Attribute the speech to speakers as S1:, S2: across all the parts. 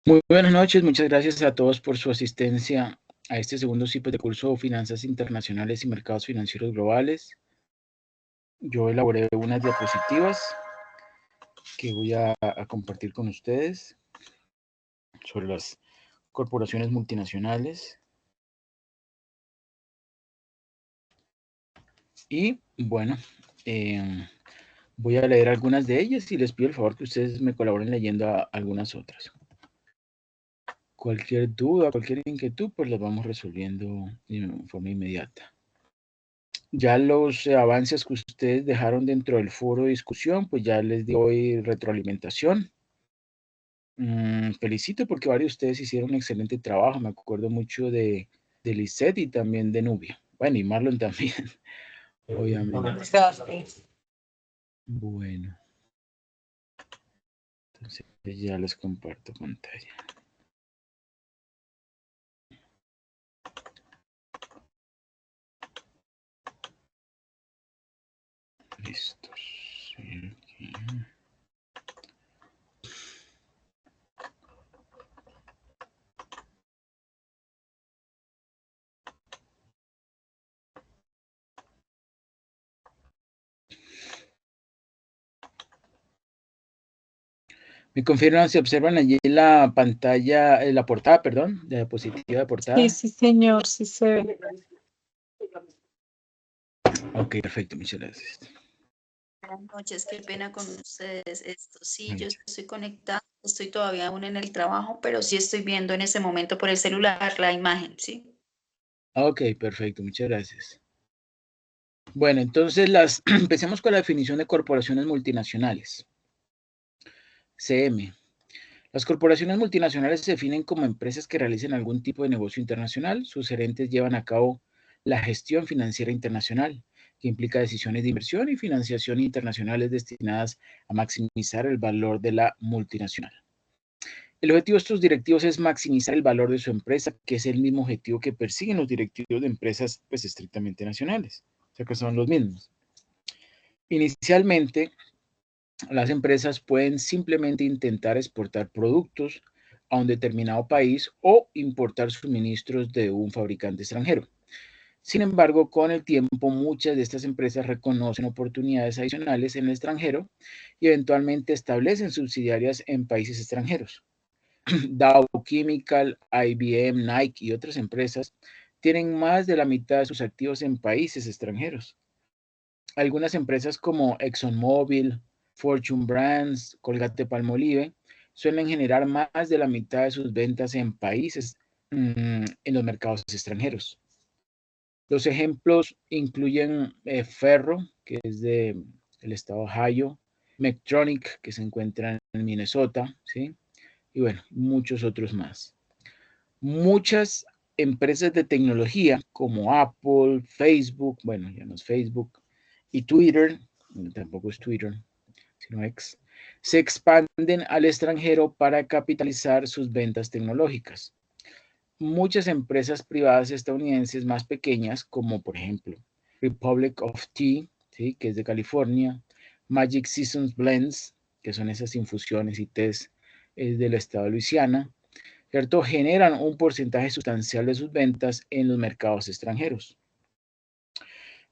S1: Muy buenas noches, muchas gracias a todos por su asistencia a este segundo ciclo de curso Finanzas Internacionales y Mercados Financieros Globales. Yo elaboré unas diapositivas que voy a compartir con ustedes sobre las corporaciones multinacionales. Y bueno, voy a leer algunas de ellas y les pido el favor que ustedes me colaboren leyendo algunas otras. Cualquier duda, cualquier inquietud, pues las vamos resolviendo de forma inmediata. Ya los avances que ustedes dejaron dentro del foro de discusión, pues ya les doy retroalimentación. Felicito porque varios de ustedes hicieron un excelente trabajo. Me acuerdo mucho de Lisette y también de Nubia. Bueno, y Marlon también, obviamente.
S2: Gracias.
S1: Bueno, entonces ya les comparto pantalla. Listos. Aquí. Me confirman si observan allí la pantalla, la portada, perdón, la diapositiva de portada.
S2: Sí, señor, sí se ve.
S1: Ok, perfecto, muchas gracias.
S3: Buenas noches, qué pena con ustedes. Sí, yo estoy conectada, estoy todavía aún en el trabajo, pero sí estoy viendo en ese momento por el celular la imagen, ¿sí?
S1: Ok, perfecto, muchas gracias. Bueno, entonces empecemos con la definición de corporaciones multinacionales. CM. Las corporaciones multinacionales se definen como empresas que realizan algún tipo de negocio internacional. Sus gerentes llevan a cabo la gestión financiera internacional, que implica decisiones de inversión y financiación internacionales destinadas a maximizar el valor de la multinacional. El objetivo de estos directivos es maximizar el valor de su empresa, que es el mismo objetivo que persiguen los directivos de empresas pues, estrictamente nacionales, o sea que son los mismos. Inicialmente, las empresas pueden simplemente intentar exportar productos a un determinado país o importar suministros de un fabricante extranjero. Sin embargo, con el tiempo, muchas de estas empresas reconocen oportunidades adicionales en el extranjero y eventualmente establecen subsidiarias en países extranjeros. Dow Chemical, IBM, Nike y otras empresas tienen más de la mitad de sus activos en países extranjeros. Algunas empresas como ExxonMobil, Fortune Brands, Colgate-Palmolive suelen generar más de la mitad de sus ventas en países en los mercados extranjeros. Los ejemplos incluyen Ferro, que es del estado de Ohio, Medtronic, que se encuentra en Minnesota, ¿sí? Y bueno, muchos otros más. Muchas empresas de tecnología como Apple, Facebook, bueno, ya no es Facebook, y Twitter, tampoco es Twitter, sino X, se expanden al extranjero para capitalizar sus ventas tecnológicas. Muchas empresas privadas estadounidenses más pequeñas, como por ejemplo Republic of Tea, ¿sí? Que es de California, Magic Seasons Blends, que son esas infusiones y tés del estado de Luisiana, ¿cierto? Generan un porcentaje sustancial de sus ventas en los mercados extranjeros.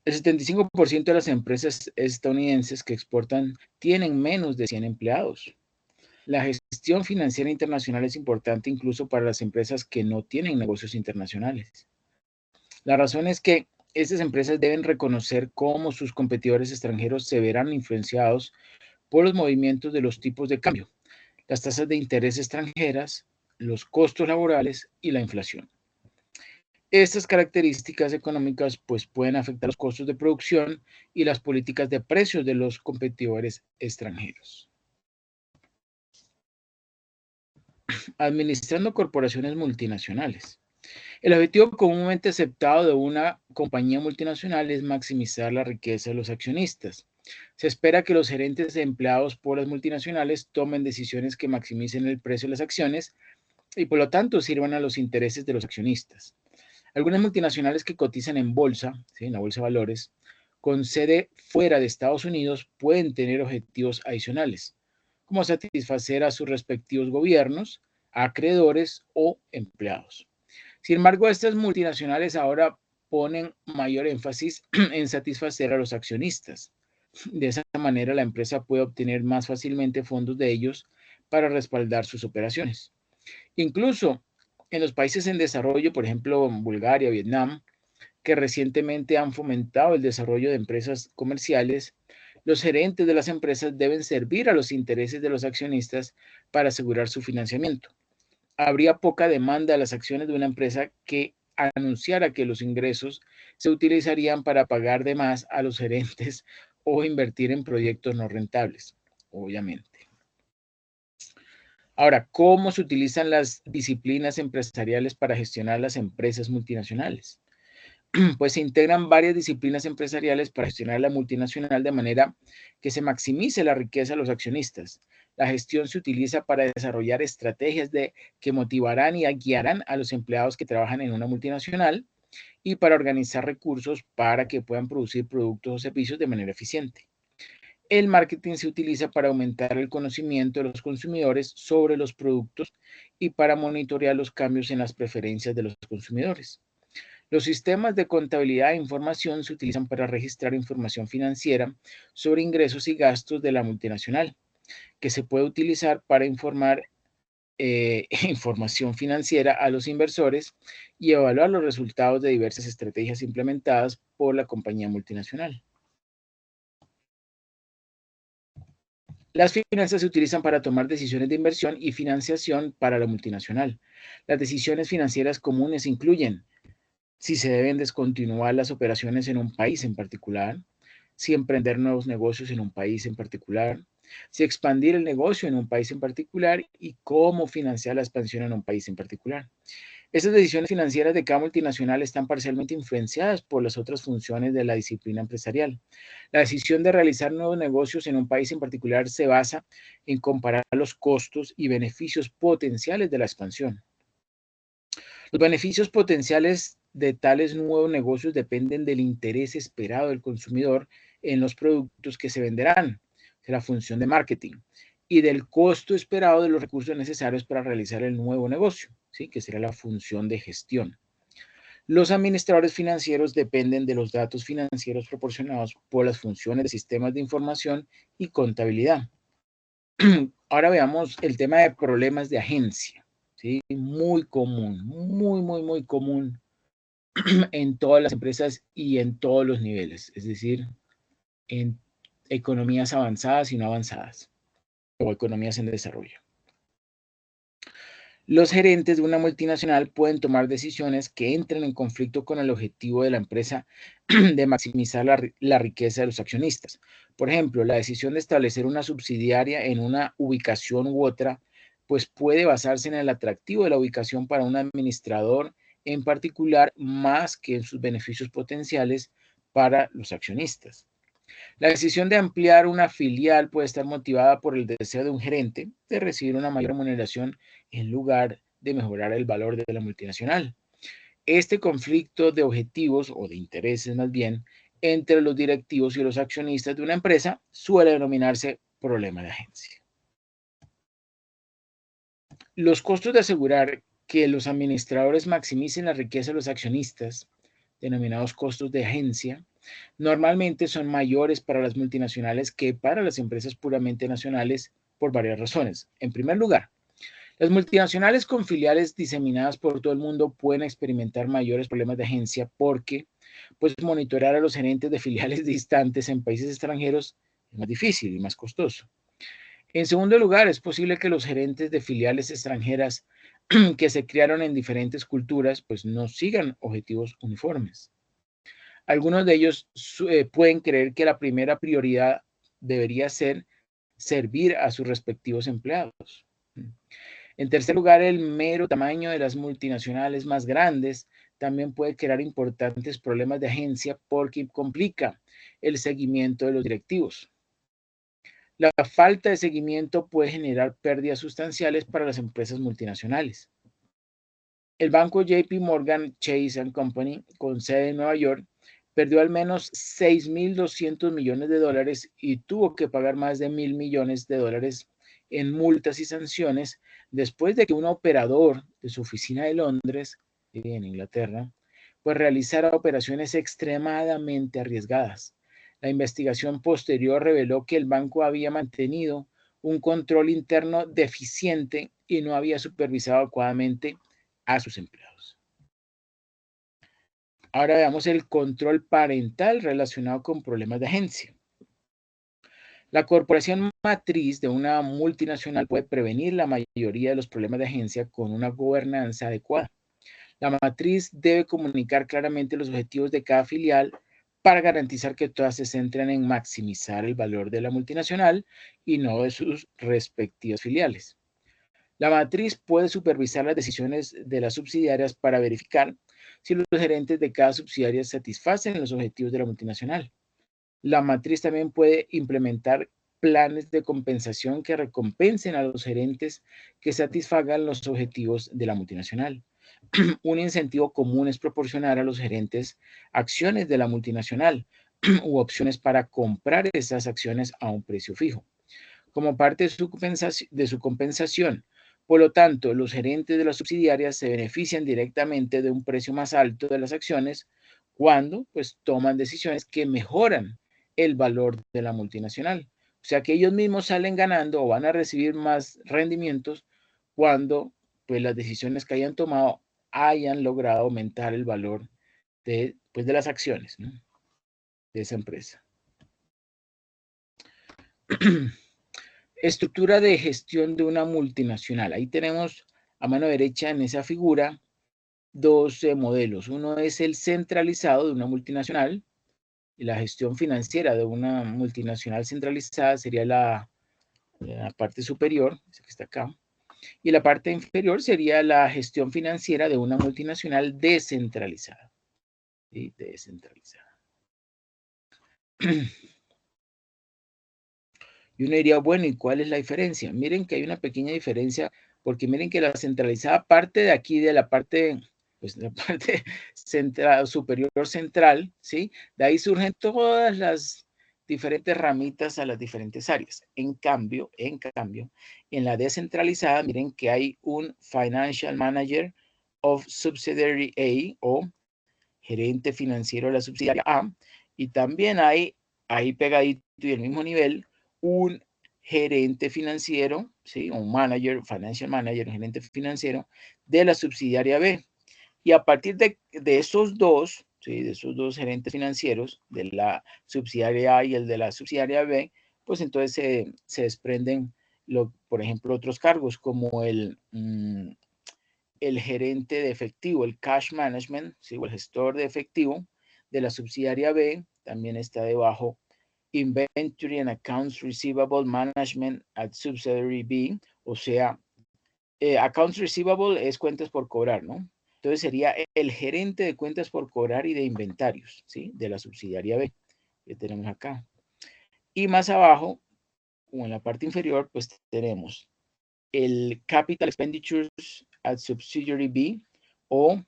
S1: El 75% de las empresas estadounidenses que exportan tienen menos de 100 empleados. La gestión financiera internacional es importante incluso para las empresas que no tienen negocios internacionales. La razón es que estas empresas deben reconocer cómo sus competidores extranjeros se verán influenciados por los movimientos de los tipos de cambio, las tasas de interés extranjeras, los costos laborales y la inflación. Estas características económicas pues, pueden afectar los costos de producción y las políticas de precios de los competidores extranjeros. Administrando corporaciones multinacionales. El objetivo comúnmente aceptado de una compañía multinacional es maximizar la riqueza de los accionistas. Se espera que los gerentes empleados por las multinacionales tomen decisiones que maximicen el precio de las acciones y por lo tanto sirvan a los intereses de los accionistas. Algunas multinacionales que cotizan en bolsa, ¿sí? En la bolsa de valores, con sede fuera de Estados Unidos, pueden tener objetivos adicionales, como satisfacer a sus respectivos gobiernos, acreedores o empleados. Sin embargo, estas multinacionales ahora ponen mayor énfasis en satisfacer a los accionistas. De esa manera, la empresa puede obtener más fácilmente fondos de ellos para respaldar sus operaciones. Incluso en los países en desarrollo, por ejemplo, Bulgaria, Vietnam, que recientemente han fomentado el desarrollo de empresas comerciales, los gerentes de las empresas deben servir a los intereses de los accionistas para asegurar su financiamiento. Habría poca demanda a las acciones de una empresa que anunciara que los ingresos se utilizarían para pagar de más a los gerentes o invertir en proyectos no rentables, obviamente. Ahora, ¿cómo se utilizan las disciplinas empresariales para gestionar las empresas multinacionales? Pues se integran varias disciplinas empresariales para gestionar la multinacional de manera que se maximice la riqueza de los accionistas. La gestión se utiliza para desarrollar estrategias que motivarán y guiarán a los empleados que trabajan en una multinacional y para organizar recursos para que puedan producir productos o servicios de manera eficiente. El marketing se utiliza para aumentar el conocimiento de los consumidores sobre los productos y para monitorear los cambios en las preferencias de los consumidores. Los sistemas de contabilidad e información se utilizan para registrar información financiera sobre ingresos y gastos de la multinacional, que se puede utilizar para informar información financiera a los inversores y evaluar los resultados de diversas estrategias implementadas por la compañía multinacional. Las finanzas se utilizan para tomar decisiones de inversión y financiación para la multinacional. Las decisiones financieras comunes incluyen si se deben descontinuar las operaciones en un país en particular, si emprender nuevos negocios en un país en particular, si expandir el negocio en un país en particular y cómo financiar la expansión en un país en particular. Estas decisiones financieras de cada multinacional están parcialmente influenciadas por las otras funciones de la disciplina empresarial. La decisión de realizar nuevos negocios en un país en particular se basa en comparar los costos y beneficios potenciales de la expansión. Los beneficios potenciales de tales nuevos negocios dependen del interés esperado del consumidor en los productos que se venderán, de la función de marketing, y del costo esperado de los recursos necesarios para realizar el nuevo negocio, ¿sí? Que será la función de gestión. Los administradores financieros dependen de los datos financieros proporcionados por las funciones de sistemas de información y contabilidad. Ahora veamos el tema de problemas de agencia, ¿sí? Muy común, muy común en todas las empresas y en todos los niveles, es decir, en economías avanzadas y no avanzadas, o economías en desarrollo. Los gerentes de una multinacional pueden tomar decisiones que entren en conflicto con el objetivo de la empresa de maximizar la riqueza de los accionistas. Por ejemplo, la decisión de establecer una subsidiaria en una ubicación u otra, pues puede basarse en el atractivo de la ubicación para un administrador en particular, más que en sus beneficios potenciales para los accionistas. La decisión de ampliar una filial puede estar motivada por el deseo de un gerente de recibir una mayor remuneración en lugar de mejorar el valor de la multinacional. Este conflicto de objetivos o de intereses más bien entre los directivos y los accionistas de una empresa suele denominarse problema de agencia. Los costos de asegurar que los administradores maximicen la riqueza de los accionistas, denominados costos de agencia, normalmente son mayores para las multinacionales que para las empresas puramente nacionales por varias razones. En primer lugar, las multinacionales con filiales diseminadas por todo el mundo pueden experimentar mayores problemas de agencia porque pues, monitorear a los gerentes de filiales distantes en países extranjeros es más difícil y más costoso. En segundo lugar, es posible que los gerentes de filiales extranjeras que se criaron en diferentes culturas pues no sigan objetivos uniformes. Algunos de ellos pueden creer que la primera prioridad debería ser servir a sus respectivos empleados. En tercer lugar, el mero tamaño de las multinacionales más grandes también puede crear importantes problemas de agencia porque complica el seguimiento de los directivos. La falta de seguimiento puede generar pérdidas sustanciales para las empresas multinacionales. El banco JP Morgan Chase & Company, con sede en Nueva York, perdió al menos 6.200 millones de dólares y tuvo que pagar más de 1.000 millones de dólares en multas y sanciones después de que un operador de su oficina de Londres, en Inglaterra, pues realizara operaciones extremadamente arriesgadas. La investigación posterior reveló que el banco había mantenido un control interno deficiente y no había supervisado adecuadamente a sus empleados. Ahora veamos el control parental relacionado con problemas de agencia. La corporación matriz de una multinacional puede prevenir la mayoría de los problemas de agencia con una gobernanza adecuada. La matriz debe comunicar claramente los objetivos de cada filial para garantizar que todas se centren en maximizar el valor de la multinacional y no de sus respectivas filiales. La matriz puede supervisar las decisiones de las subsidiarias para verificar si los gerentes de cada subsidiaria satisfacen los objetivos de la multinacional. La matriz también puede implementar planes de compensación que recompensen a los gerentes que satisfagan los objetivos de la multinacional. Un incentivo común es proporcionar a los gerentes acciones de la multinacional u opciones para comprar esas acciones a un precio fijo, como parte de su compensación. Por lo tanto, los gerentes de las subsidiarias se benefician directamente de un precio más alto de las acciones cuando pues, toman decisiones que mejoran el valor de la multinacional. O sea que ellos mismos salen ganando o van a recibir más rendimientos cuando pues, las decisiones que hayan tomado hayan logrado aumentar el valor de, pues, de las acciones, ¿no?, de esa empresa. Estructura de gestión de una multinacional. Ahí tenemos a mano derecha en esa figura dos modelos. Uno es el centralizado de una multinacional y la gestión financiera de una multinacional centralizada sería la parte superior, esa que está acá, y la parte inferior sería la gestión financiera de una multinacional descentralizada. ¿Sí? Descentralizada. Y uno diría, bueno, ¿y cuál es la diferencia? Miren que hay una pequeña diferencia, porque miren que la centralizada parte de aquí, de la parte, pues la parte central, superior central, ¿sí? De ahí surgen todas las diferentes ramitas a las diferentes áreas. En cambio, en la descentralizada, miren que hay un Financial Manager of Subsidiary A, o gerente financiero de la subsidiaria A, y también hay ahí pegadito y al mismo nivel un gerente financiero, ¿sí? Un manager, financial manager, un gerente financiero de la subsidiaria B. Y a partir de esos dos, ¿sí?, de esos dos gerentes financieros, de la subsidiaria A y el de la subsidiaria B, pues entonces se desprenden, por ejemplo, otros cargos como el gerente de efectivo, el cash management, ¿sí?, o el gestor de efectivo de la subsidiaria B. También está debajo Inventory and Accounts Receivable Management at Subsidiary B, o sea, Accounts Receivable es cuentas por cobrar, ¿no? Entonces sería el gerente de cuentas por cobrar y de inventarios, ¿sí?, de la subsidiaria B, que tenemos acá. Y más abajo, o en la parte inferior, pues tenemos el Capital Expenditures at Subsidiary B, o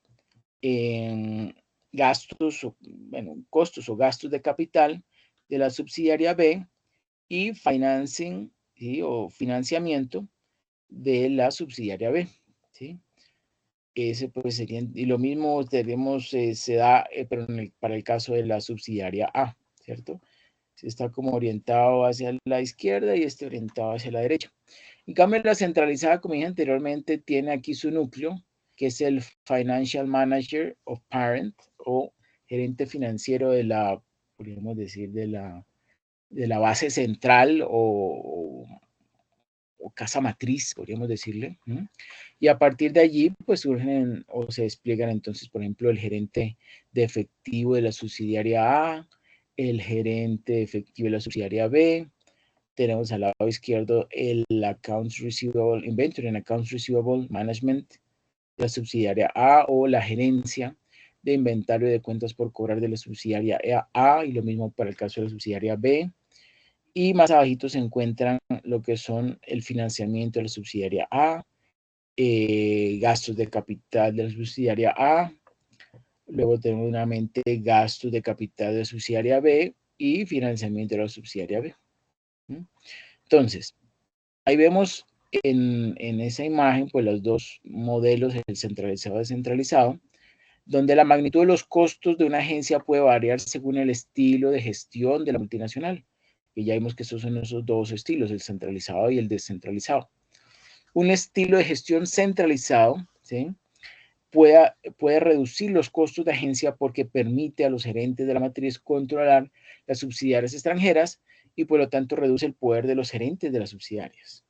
S1: gastos, costos o gastos de capital de la subsidiaria B, y financing, ¿sí?, o financiamiento de la subsidiaria B, ¿sí? Ese pues sería, y lo mismo tenemos, se da, pero para el caso de la subsidiaria A, ¿cierto? Se está como orientado hacia la izquierda y orientado hacia la derecha. En cambio, la centralizada, como dije anteriormente, tiene aquí su núcleo, que es el Financial Manager of Parent, o gerente financiero de la, podríamos decir, de la base central o casa matriz, podríamos decirle. Y a partir de allí, pues surgen o se despliegan entonces, por ejemplo, el gerente de efectivo de la subsidiaria A, el gerente de efectivo de la subsidiaria B. Tenemos al lado izquierdo el Accounts Receivable, Inventory and Accounts Receivable Management de la subsidiaria A, o la gerencia de inventario de cuentas por cobrar de la subsidiaria A, y lo mismo para el caso de la subsidiaria B. Y más abajito se encuentran lo que son el financiamiento de la subsidiaria A, gastos de capital de la subsidiaria A, luego tenemos nuevamente gastos de capital de la subsidiaria B y financiamiento de la subsidiaria B. Entonces, ahí vemos en esa imagen, pues los dos modelos, el centralizado y descentralizado, donde la magnitud de los costos de una agencia puede variar según el estilo de gestión de la multinacional. Y ya vimos que esos son esos dos estilos, el centralizado y el descentralizado. Un estilo de gestión centralizado, ¿sí?, puede reducir los costos de agencia porque permite a los gerentes de la matriz controlar las subsidiarias extranjeras y por lo tanto reduce el poder de los gerentes de las subsidiarias.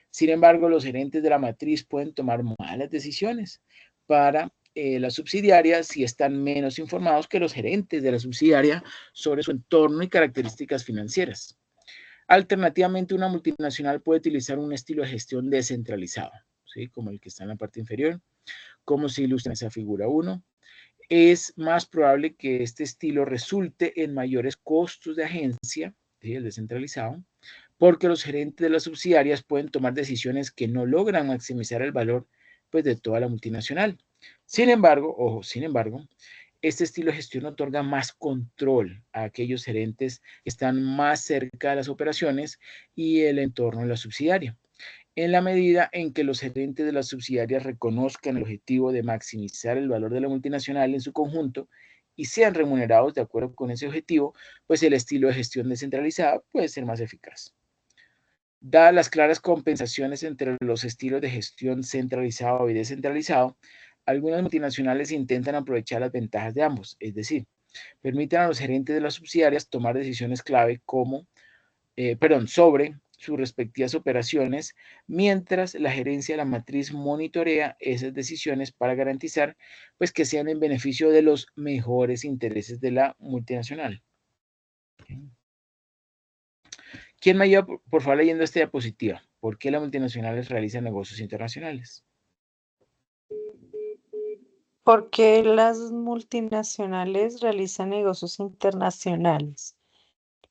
S1: Sin embargo, los gerentes de la matriz pueden tomar malas decisiones para las subsidiarias si están menos informados que los gerentes de la subsidiaria sobre su entorno y características financieras. Alternativamente, una multinacional puede utilizar un estilo de gestión descentralizado, ¿sí?, como el que está en la parte inferior, como se ilustra en esa figura 1. Es más probable que este estilo resulte en mayores costos de agencia, ¿sí?, el descentralizado, porque los gerentes de las subsidiarias pueden tomar decisiones que no logran maximizar el valor, pues, de toda la multinacional. Sin embargo, ojo, este estilo de gestión otorga más control a aquellos gerentes que están más cerca de las operaciones y el entorno de la subsidiaria, en la medida en que los gerentes de las subsidiarias reconozcan el objetivo de maximizar el valor de la multinacional en su conjunto y sean remunerados de acuerdo con ese objetivo, pues el estilo de gestión descentralizada puede ser más eficaz. Dadas las claras compensaciones entre los estilos de gestión centralizado y descentralizado, algunas multinacionales intentan aprovechar las ventajas de ambos, es decir, permiten a los gerentes de las subsidiarias tomar decisiones clave sobre sus respectivas operaciones, mientras la gerencia de la matriz monitorea esas decisiones para garantizar, pues, que sean en beneficio de los mejores intereses de la multinacional. ¿Quién me ayuda, por favor, leyendo esta diapositiva? ¿Por qué las multinacionales realizan negocios internacionales?
S2: ¿Por qué las multinacionales realizan negocios internacionales?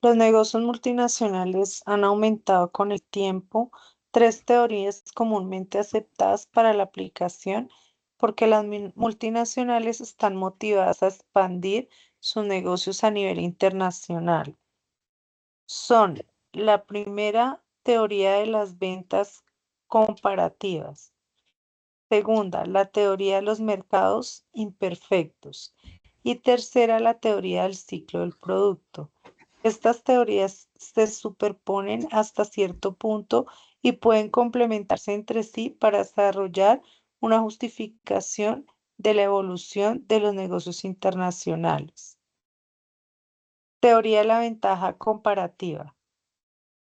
S2: Los negocios multinacionales han aumentado con el tiempo. Tres teorías comúnmente aceptadas para la aplicación, porque las multinacionales están motivadas a expandir sus negocios a nivel internacional. Son la primera teoría de las ventas comparativas. Segunda, la teoría de los mercados imperfectos. Y tercera, la teoría del ciclo del producto. Estas teorías se superponen hasta cierto punto y pueden complementarse entre sí para desarrollar una justificación de la evolución de los negocios internacionales. Teoría de la ventaja comparativa.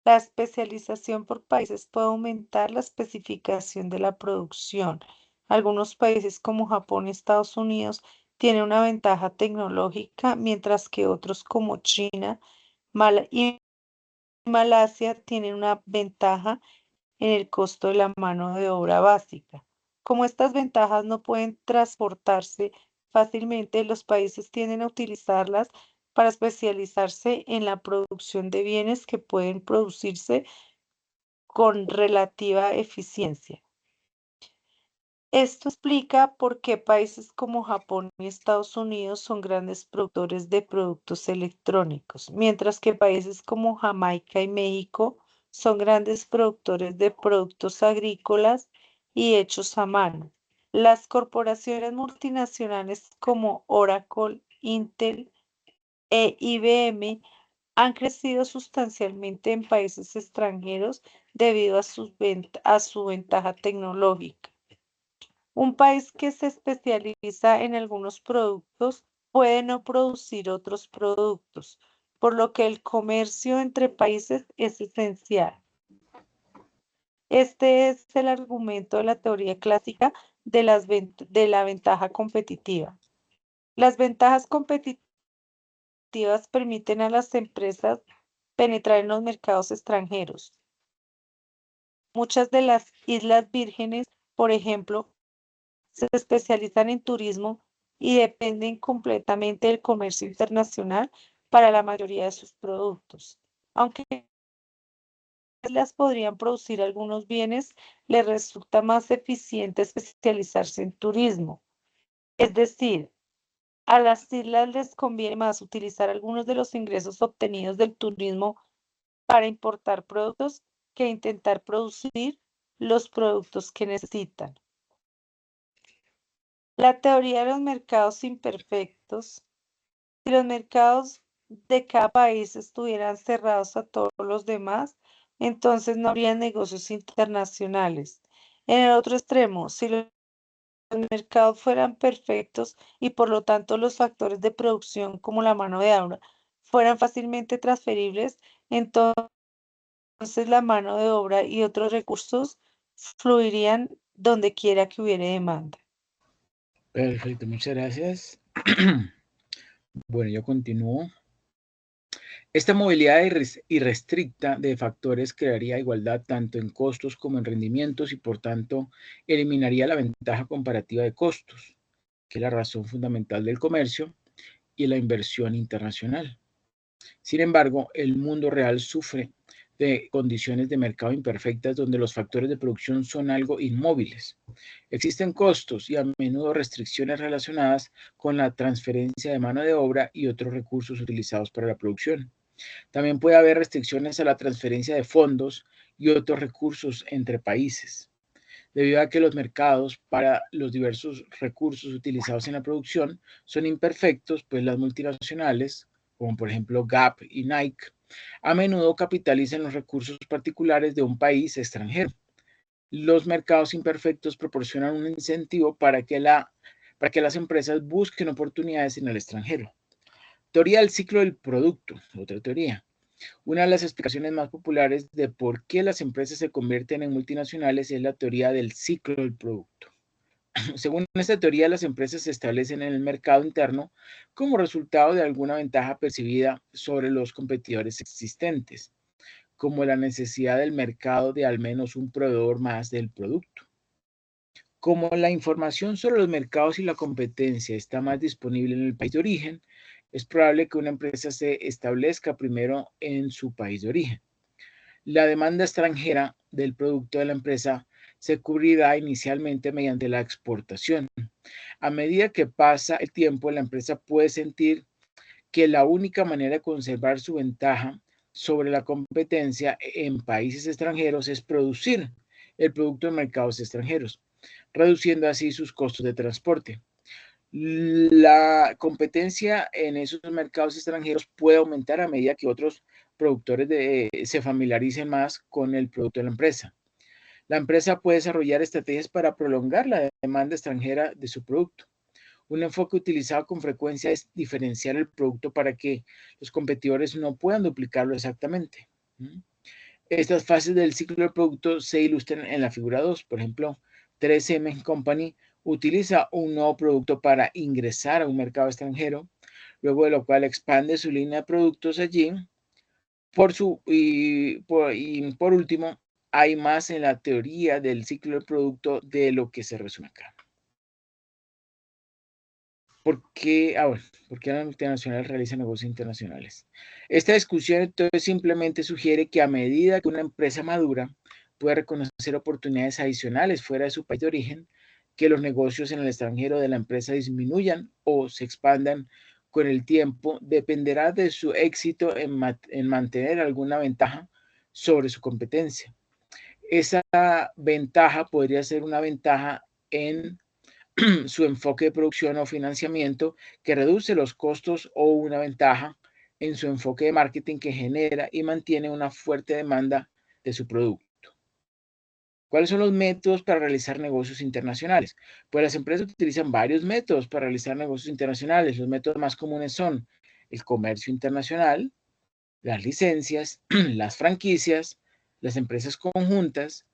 S2: La especialización por países puede aumentar la especificación de la producción. Algunos países como Japón y Estados Unidos tienen una ventaja tecnológica, mientras que otros como China y Malasia tienen una ventaja en el costo de la mano de obra básica. Como estas ventajas no pueden transportarse fácilmente, los países tienden a utilizarlas para especializarse en la producción de bienes que pueden producirse con relativa eficiencia. Esto explica por qué países como Japón y Estados Unidos son grandes productores de productos electrónicos, mientras que países como Jamaica y México son grandes productores de productos agrícolas y hechos a mano. Las corporaciones multinacionales como Oracle, Intel e IBM han crecido sustancialmente en países extranjeros debido a su ventaja tecnológica. Un país que se especializa en algunos productos puede no producir otros productos, por lo que el comercio entre países es esencial. Este es el argumento de la teoría clásica de la ventaja competitiva. Las ventajas competitivas permiten a las empresas penetrar en los mercados extranjeros. Muchas de las Islas Vírgenes, por ejemplo, se especializan en turismo y dependen completamente del comercio internacional para la mayoría de sus productos. Aunque las podrían producir algunos bienes, les resulta más eficiente especializarse en turismo. Es decir, a las islas les conviene más utilizar algunos de los ingresos obtenidos del turismo para importar productos que intentar producir los productos que necesitan. La teoría de los mercados imperfectos. Si los mercados de cada país estuvieran cerrados a todos los demás, entonces no habría negocios internacionales. En el otro extremo, si los mercados fueran perfectos y por lo tanto los factores de producción como la mano de obra fueran fácilmente transferibles, entonces la mano de obra y otros recursos fluirían donde quiera que hubiere demanda.
S1: Perfecto, muchas gracias. Bueno, yo continúo. Esta movilidad irrestricta de factores crearía igualdad tanto en costos como en rendimientos y por tanto eliminaría la ventaja comparativa de costos, que es la razón fundamental del comercio y la inversión internacional. Sin embargo, el mundo real sufre de condiciones de mercado imperfectas donde los factores de producción son algo inmóviles. Existen costos y a menudo restricciones relacionadas con la transferencia de mano de obra y otros recursos utilizados para la producción. También puede haber restricciones a la transferencia de fondos y otros recursos entre países. Debido a que los mercados para los diversos recursos utilizados en la producción son imperfectos, pues las multinacionales, como por ejemplo Gap y Nike, a menudo capitalizan los recursos particulares de un país extranjero. Los mercados imperfectos proporcionan un incentivo para que las empresas busquen oportunidades en el extranjero. Teoría del ciclo del producto, otra teoría. Una de las explicaciones más populares de por qué las empresas se convierten en multinacionales es la teoría del ciclo del producto. Según esta teoría, las empresas se establecen en el mercado interno como resultado de alguna ventaja percibida sobre los competidores existentes, como la necesidad del mercado de al menos un proveedor más del producto. Como la información sobre los mercados y la competencia está más disponible en el país de origen, es probable que una empresa se establezca primero en su país de origen. La demanda extranjera del producto de la empresa se cubrirá inicialmente mediante la exportación. A medida que pasa el tiempo, la empresa puede sentir que la única manera de conservar su ventaja sobre la competencia en países extranjeros es producir el producto en mercados extranjeros, reduciendo así sus costos de transporte. La competencia en esos mercados extranjeros puede aumentar a medida que otros productores se familiaricen más con el producto de la empresa. La empresa puede desarrollar estrategias para prolongar la demanda extranjera de su producto. Un enfoque utilizado con frecuencia es diferenciar el producto para que los competidores no puedan duplicarlo exactamente. Estas fases del ciclo del producto se ilustran en la figura 2. Por ejemplo, 3M Company utiliza un nuevo producto para ingresar a un mercado extranjero, luego de lo cual expande su línea de productos allí. Por último, hay más en la teoría del ciclo del producto de lo que se resume acá. ¿Por qué las multinacionales realizan negocios internacionales? Esta discusión entonces simplemente sugiere que a medida que una empresa madura puede reconocer oportunidades adicionales fuera de su país de origen, que los negocios en el extranjero de la empresa disminuyan o se expandan con el tiempo, dependerá de su éxito en mantener alguna ventaja sobre su competencia. Esa ventaja podría ser una ventaja en su enfoque de producción o financiamiento que reduce los costos o una ventaja en su enfoque de marketing que genera y mantiene una fuerte demanda de su producto. ¿Cuáles son los métodos para realizar negocios internacionales? Pues las empresas utilizan varios métodos para realizar negocios internacionales. Los métodos más comunes son el comercio internacional, las licencias, las franquicias, las empresas conjuntas,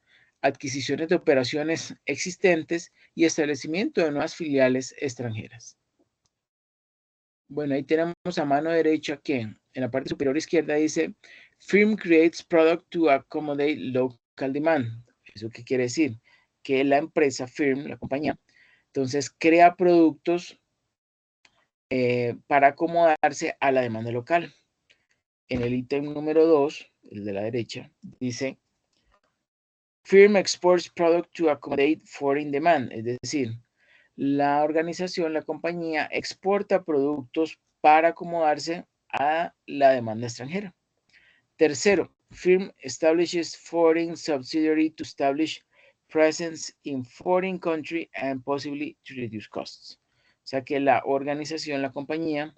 S1: adquisiciones de operaciones existentes y establecimiento de nuevas filiales extranjeras. Bueno, ahí tenemos a mano derecha que en la parte superior izquierda dice Firm creates product to accommodate local demand. ¿Eso qué quiere decir? Que la empresa Firm, la compañía, entonces crea productos para acomodarse a la demanda local. En el ítem número 2, el de la derecha, dice Firm exports product to accommodate foreign demand, es decir, la organización, la compañía, exporta productos para acomodarse a la demanda extranjera. Tercero, Firm establishes foreign subsidiary to establish presence in foreign country and possibly to reduce costs. O sea que la organización, la compañía,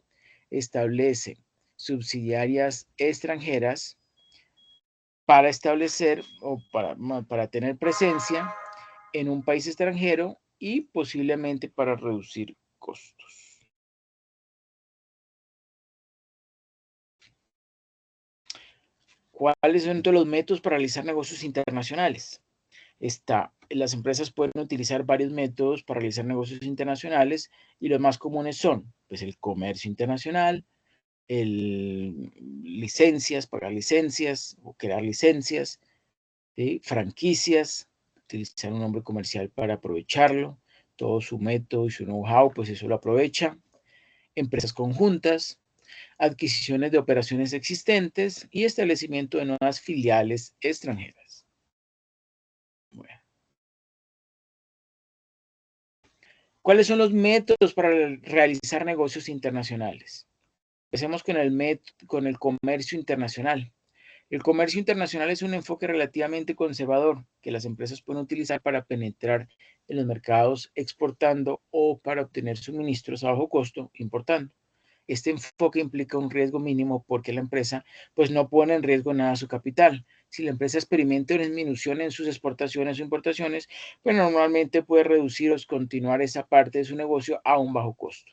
S1: establece subsidiarias extranjeras para establecer o para tener presencia en un país extranjero y posiblemente para reducir costos. ¿Cuáles son todos los métodos para realizar negocios internacionales? Las empresas pueden utilizar varios métodos para realizar negocios internacionales y los más comunes son pues, el comercio internacional, licencias, pagar licencias o crear licencias, ¿sí? Franquicias, utilizar un nombre comercial para aprovecharlo, todo su método y su know-how, pues eso lo aprovecha. Empresas conjuntas, adquisiciones de operaciones existentes y establecimiento de nuevas filiales extranjeras. Bueno. ¿Cuáles son los métodos para realizar negocios internacionales? Empecemos con el comercio internacional. El comercio internacional es un enfoque relativamente conservador que las empresas pueden utilizar para penetrar en los mercados exportando o para obtener suministros a bajo costo importando. Este enfoque implica un riesgo mínimo porque la empresa pues no pone en riesgo nada su capital. Si la empresa experimenta una disminución en sus exportaciones o importaciones, pues normalmente puede reducir o continuar esa parte de su negocio a un bajo costo.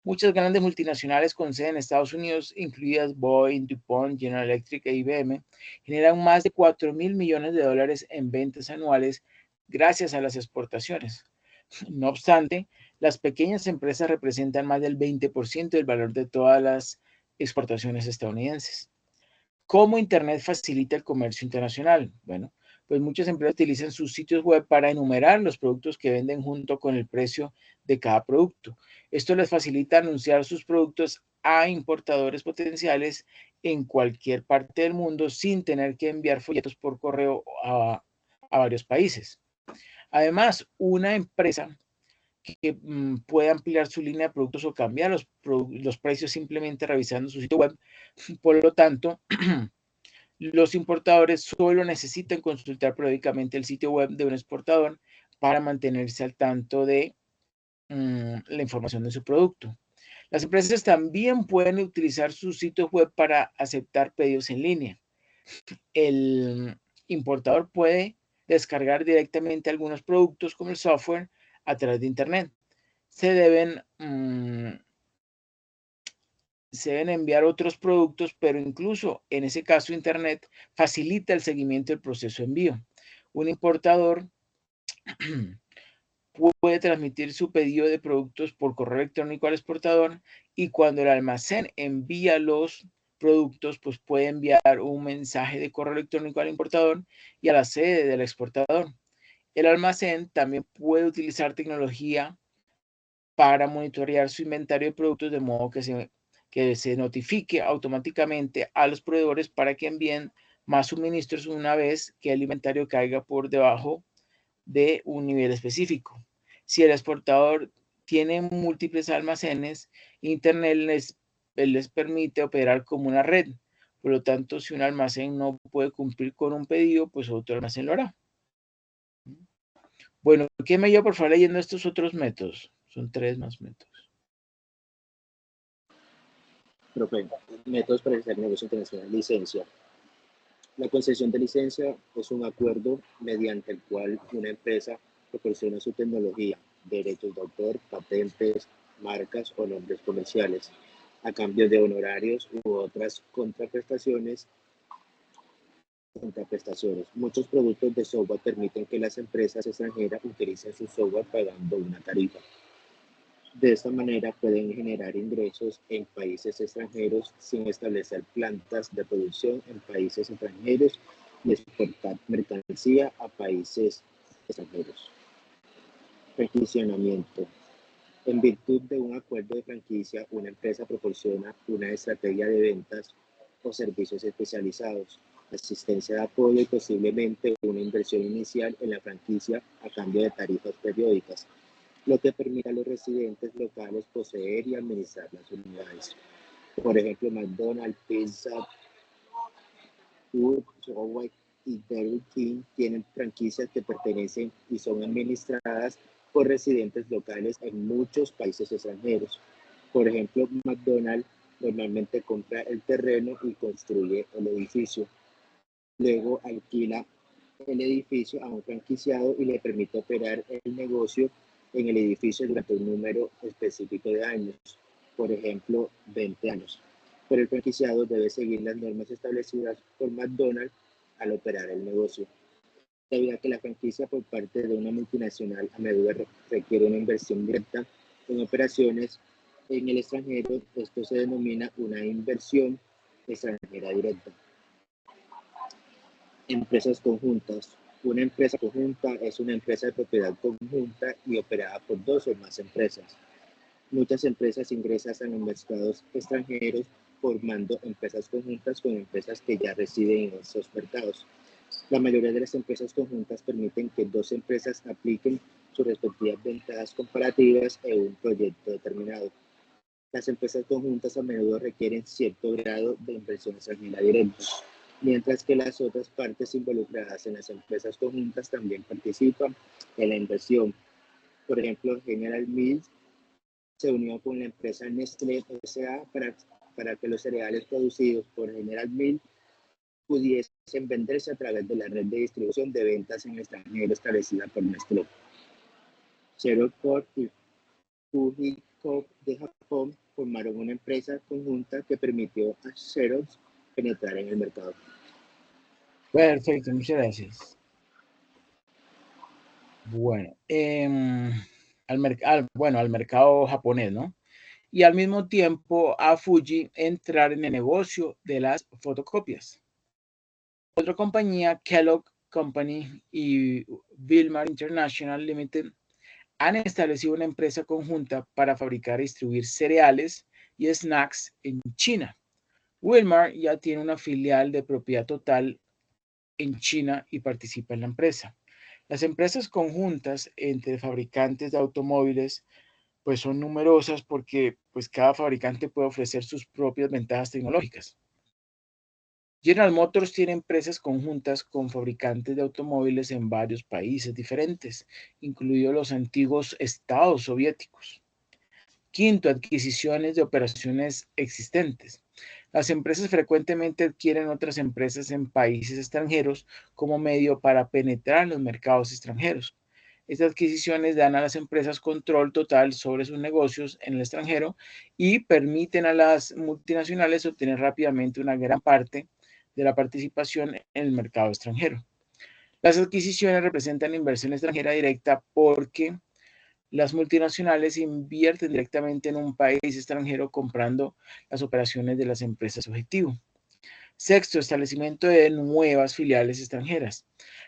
S1: Muchas grandes multinacionales con sede en Estados Unidos, incluidas Boeing, DuPont, General Electric e IBM, generan más de 4.000 millones de dólares en ventas anuales gracias a las exportaciones. No obstante, las pequeñas empresas representan más del 20% del valor de todas las exportaciones estadounidenses. ¿Cómo Internet facilita el comercio internacional? Bueno, pues muchas empresas utilizan sus sitios web para enumerar los productos que venden junto con el precio de cada producto. Esto les facilita anunciar sus productos a importadores potenciales en cualquier parte del mundo sin tener que enviar folletos por correo a varios países. Además, una empresa que puede ampliar su línea de productos o cambiar los precios simplemente revisando su sitio web. Por lo tanto, los importadores solo necesitan consultar periódicamente el sitio web de un exportador para mantenerse al tanto de la información de su producto. Las empresas también pueden utilizar sus sitios web para aceptar pedidos en línea. El importador puede descargar directamente algunos productos como el software a través de Internet. Se deben enviar otros productos, pero incluso en ese caso Internet facilita el seguimiento del proceso de envío. Un importador puede transmitir su pedido de productos por correo electrónico al exportador y cuando el almacén envía los productos, pues puede enviar un mensaje de correo electrónico al importador y a la sede del exportador. El almacén también puede utilizar tecnología para monitorear su inventario de productos de modo que se notifique automáticamente a los proveedores para que envíen más suministros una vez que el inventario caiga por debajo de un nivel específico. Si el exportador tiene múltiples almacenes, Internet les permite operar como una red. Por lo tanto, si un almacén no puede cumplir con un pedido, pues otro almacén lo hará. Bueno, ¿qué me ayuda por favor leyendo estos otros métodos? Son 3 más métodos.
S4: Profe, métodos para realizar negocio internacional. Licencia. La concesión de licencia es un acuerdo mediante el cual una empresa proporciona su tecnología, derechos de autor, patentes, marcas o nombres comerciales, a cambio de honorarios u otras contraprestaciones. Muchos productos de software permiten que las empresas extranjeras utilicen su software pagando una tarifa. De esta manera pueden generar ingresos en países extranjeros sin establecer plantas de producción en países extranjeros y exportar mercancía a países extranjeros. Franquiciamiento. En virtud de un acuerdo de franquicia, una empresa proporciona una estrategia de ventas o servicios especializados, asistencia de apoyo y posiblemente una inversión inicial en la franquicia a cambio de tarifas periódicas, lo que permite a los residentes locales poseer y administrar las unidades. Por ejemplo, McDonald's, Pizza Hut, y Burger King tienen franquicias que pertenecen y son administradas por residentes locales en muchos países extranjeros. Por ejemplo, McDonald's normalmente compra el terreno y construye el edificio. Luego alquila el edificio a un franquiciado y le permite operar el negocio en el edificio durante un número específico de años, por ejemplo, 20 años. Pero el franquiciado debe seguir las normas establecidas por McDonald's al operar el negocio. Debido a que la franquicia por parte de una multinacional a menudo requiere una inversión directa en operaciones en el extranjero, esto se denomina una inversión extranjera directa. Empresas conjuntas. Una empresa conjunta es una empresa de propiedad conjunta y operada por dos o más empresas. Muchas empresas ingresan en los mercados extranjeros formando empresas conjuntas con empresas que ya residen en esos mercados. La mayoría de las empresas conjuntas permiten que dos empresas apliquen sus respectivas ventajas comparativas en un proyecto determinado. Las empresas conjuntas a menudo requieren cierto grado de inversión extranjera directa, mientras que las otras partes involucradas en las empresas conjuntas también participan en la inversión. Por ejemplo, General Mills se unió con la empresa Nestlé S.A. para que los cereales producidos por General Mills pudiesen venderse a través de la red de distribución de ventas en el extranjero establecida por Nestlé. Xerox Corp y Fuji Co. de Japón formaron una empresa conjunta que permitió a Xerox penetrar en el mercado.
S1: Perfecto, muchas gracias. Bueno, al mercado japonés, ¿no? Y al mismo tiempo a Fuji entrar en el negocio de las fotocopias. Otra compañía, Kellogg Company y Wilmar International Limited, han establecido una empresa conjunta para fabricar y distribuir cereales y snacks en China. Wilmar ya tiene una filial de propiedad total en China y participa en la empresa. Las empresas conjuntas entre fabricantes de automóviles pues son numerosas porque pues cada fabricante puede ofrecer sus propias ventajas tecnológicas. General Motors tiene empresas conjuntas con fabricantes de automóviles en varios países diferentes, incluidos los antiguos estados soviéticos. Quinto, adquisiciones de operaciones existentes. Las empresas frecuentemente adquieren otras empresas en países extranjeros como medio para penetrar en los mercados extranjeros. Estas adquisiciones dan a las empresas control total sobre sus negocios en el extranjero y permiten a las multinacionales obtener rápidamente una gran parte de la participación en el mercado extranjero. Las adquisiciones representan inversión extranjera directa porque las multinacionales invierten directamente en un país extranjero comprando las operaciones de las empresas objetivo. Sexto, establecimiento de nuevas filiales extranjeras.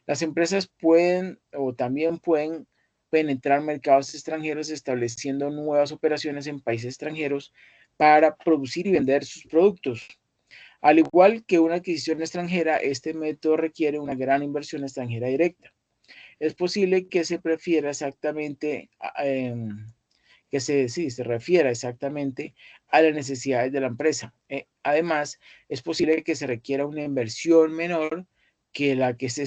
S1: Las empresas pueden o también pueden penetrar mercados extranjeros estableciendo nuevas operaciones en países extranjeros para producir y vender sus productos. Al igual que una adquisición extranjera, este método requiere una gran inversión extranjera directa. Es posible que se prefiera exactamente, se refiera exactamente a las necesidades de la empresa. Además, es posible que se requiera una inversión menor que la que se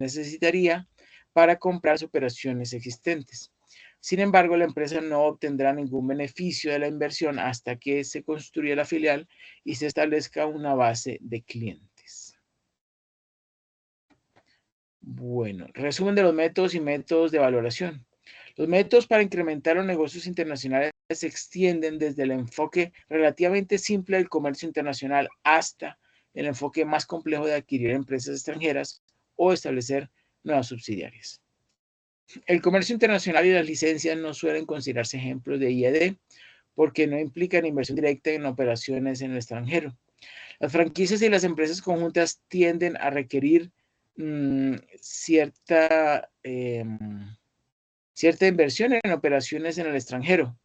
S1: necesitaría para comprar las operaciones existentes. Sin embargo, la empresa no obtendrá ningún beneficio de la inversión hasta que se construya la filial y se establezca una base de clientes. Bueno, resumen de los métodos y métodos de valoración. Los métodos para incrementar los negocios internacionales se extienden desde el enfoque relativamente simple del comercio internacional hasta el enfoque más complejo de adquirir empresas extranjeras o establecer nuevas subsidiarias. El comercio internacional y las licencias no suelen considerarse ejemplos de I+D porque no implican inversión directa en operaciones en el extranjero. Las franquicias y las empresas conjuntas tienden a requerir cierta inversión en operaciones en el extranjero,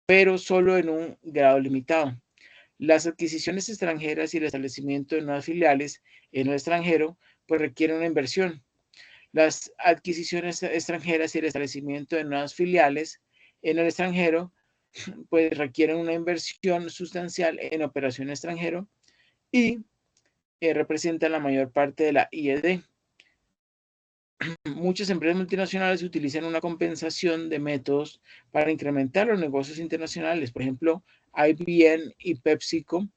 S1: pero solo en un grado limitado. Las adquisiciones extranjeras y el establecimiento de nuevas filiales en el extranjero pues requieren una inversión. Las adquisiciones extranjeras y el establecimiento de nuevas filiales en el extranjero pues requieren una inversión sustancial en operación extranjero y representan la mayor parte de la IED. Muchas empresas multinacionales utilizan una compensación de métodos para incrementar los negocios internacionales. Por ejemplo, IBM y PepsiCo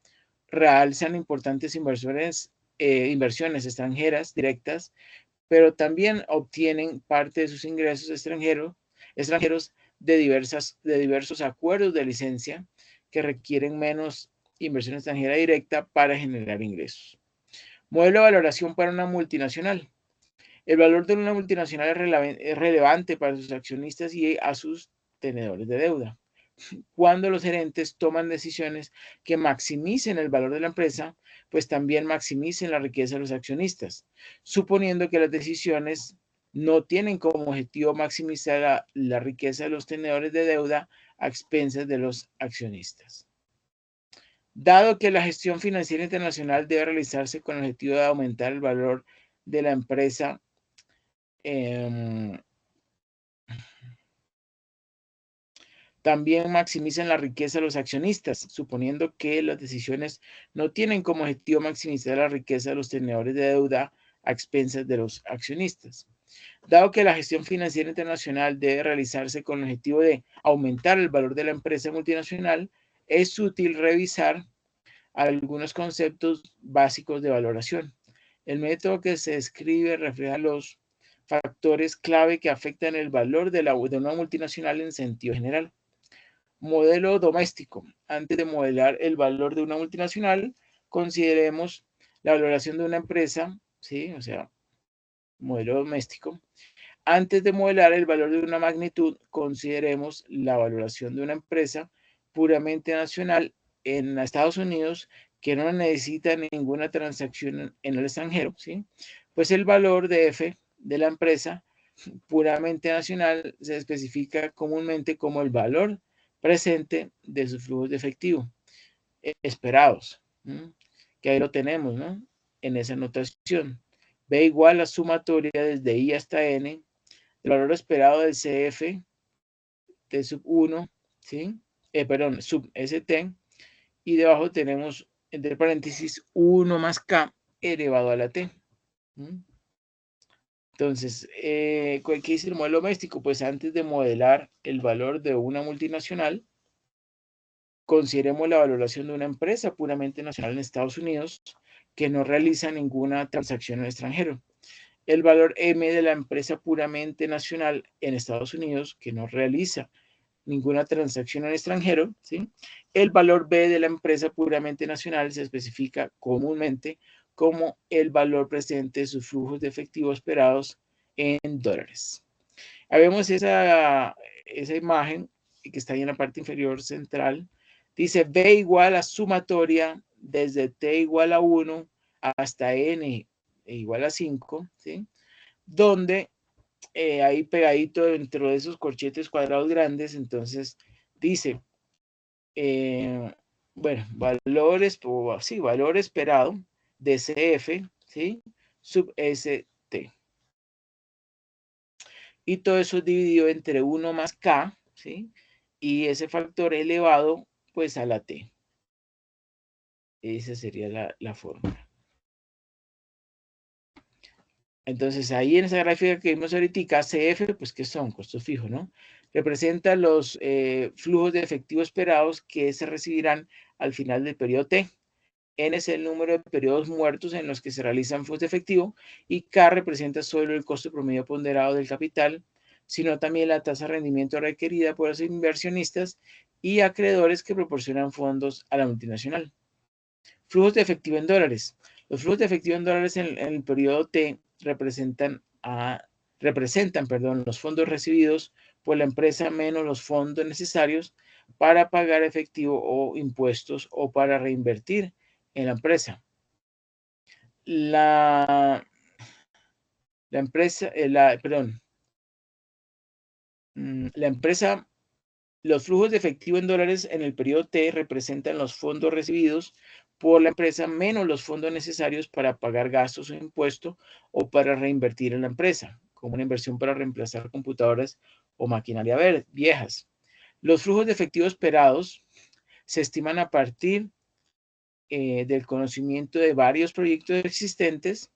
S1: realzan importantes inversiones extranjeras directas, pero también obtienen parte de sus ingresos extranjeros de diversos acuerdos de licencia que requieren menos inversión extranjera directa para generar ingresos. Modelo de valoración para una multinacional. El valor de una multinacional es relevante para sus accionistas y a sus tenedores de deuda. Cuando los gerentes toman decisiones que maximicen el valor de la empresa, pues también maximicen la riqueza de los accionistas, suponiendo que las decisiones no tienen como objetivo maximizar la riqueza de los tenedores de deuda a expensas de los accionistas. Dado que la gestión financiera internacional debe realizarse con el objetivo de aumentar el valor de la empresa, también maximizan la riqueza de los accionistas, suponiendo que las decisiones no tienen como objetivo maximizar la riqueza de los tenedores de deuda a expensas de los accionistas. Dado que la gestión financiera internacional debe realizarse con el objetivo de aumentar el valor de la empresa multinacional, es útil revisar algunos conceptos básicos de valoración. El método que se describe refleja los factores clave que afectan el valor de una multinacional en sentido general. Modelo doméstico. Antes de modelar el valor de una multinacional, consideremos la valoración de una empresa, ¿sí? O sea, modelo doméstico. Antes de modelar el valor de una magnitud, consideremos la valoración de una empresa puramente nacional en Estados Unidos que no necesita ninguna transacción en el extranjero, ¿sí? Pues el valor de F de la empresa puramente nacional se especifica comúnmente como el valor presente de sus flujos de efectivo esperados, ¿no? Que ahí lo tenemos, ¿no? En esa notación. B igual a sumatoria desde I hasta N, el valor esperado del CF T sub 1, ¿sí? Perdón, sub ST, y debajo tenemos, entre paréntesis, 1 más K elevado a la T. Entonces, ¿qué dice el modelo doméstico? Pues antes de modelar el valor de una multinacional, consideremos la valoración de una empresa puramente nacional en Estados Unidos que no realiza ninguna transacción en el extranjero. El valor M de la empresa puramente nacional en Estados Unidos que no realiza ninguna transacción en el extranjero, ¿sí? El valor B de la empresa puramente nacional se especifica comúnmente como el valor presente de sus flujos de efectivo esperados en dólares. Ahí vemos esa imagen que está ahí en la parte inferior central. Dice B igual a sumatoria desde T igual a 1 hasta N igual a 5, ¿sí? Donde ahí pegadito dentro de esos corchetes cuadrados grandes, entonces dice, bueno, valores, sí, valor esperado de CF, ¿sí? Sub ST. Y todo eso es dividido entre 1 más K, ¿sí? Y ese factor elevado, pues a la T. Esa sería la fórmula. Entonces, ahí en esa gráfica que vimos ahorita, CF, pues, ¿qué son? Costos fijos, ¿no? Representa los flujos de efectivo esperados que se recibirán al final del periodo T. N es el número de periodos muertos en los que se realizan flujos de efectivo y K representa solo el costo promedio ponderado del capital, sino también la tasa de rendimiento requerida por los inversionistas y acreedores que proporcionan fondos a la multinacional. Flujos de efectivo en dólares. Los flujos de efectivo en dólares en el periodo T representan los fondos recibidos por la empresa menos los fondos necesarios para pagar efectivo o impuestos o para reinvertir en la empresa. La empresa, los flujos de efectivo en dólares en el periodo T representan los fondos recibidos por la empresa menos los fondos necesarios para pagar gastos o impuestos o para reinvertir en la empresa, como una inversión para reemplazar computadoras o maquinaria viejas. Los flujos de efectivo esperados se estiman a partir del conocimiento de varios proyectos existentes,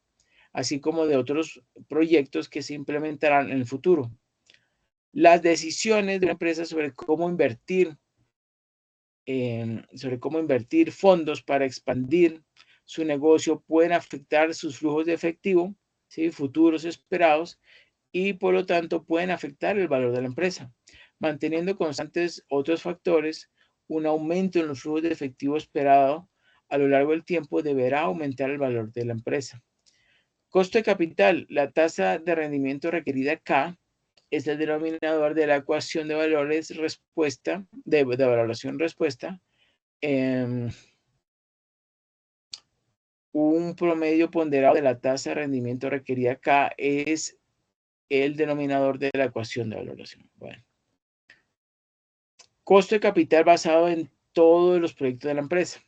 S1: así como de otros proyectos que se implementarán en el futuro. Las decisiones de una empresa sobre cómo invertir fondos para expandir su negocio pueden afectar sus flujos de efectivo, ¿sí?, futuros esperados, y por lo tanto pueden afectar el valor de la empresa. Manteniendo constantes otros factores, un aumento en los flujos de efectivo esperado a lo largo del tiempo deberá aumentar el valor de la empresa. Costo de capital, la tasa de rendimiento requerida K, es el denominador de la ecuación de valores respuesta, de valoración respuesta. Un promedio ponderado de la tasa de rendimiento requerida K es el denominador de la ecuación de valoración. Bueno. Costo de capital basado en todos los proyectos de la empresa.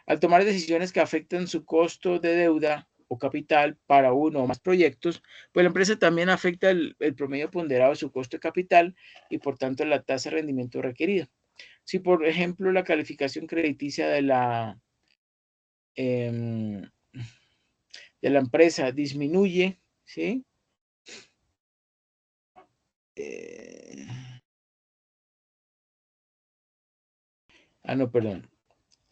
S1: Al tomar decisiones que afectan su costo de deuda o capital para uno o más proyectos, pues la empresa también afecta el promedio ponderado de su costo de capital y por tanto la tasa de rendimiento requerida. Si por ejemplo la calificación crediticia de la empresa disminuye, ¿sí?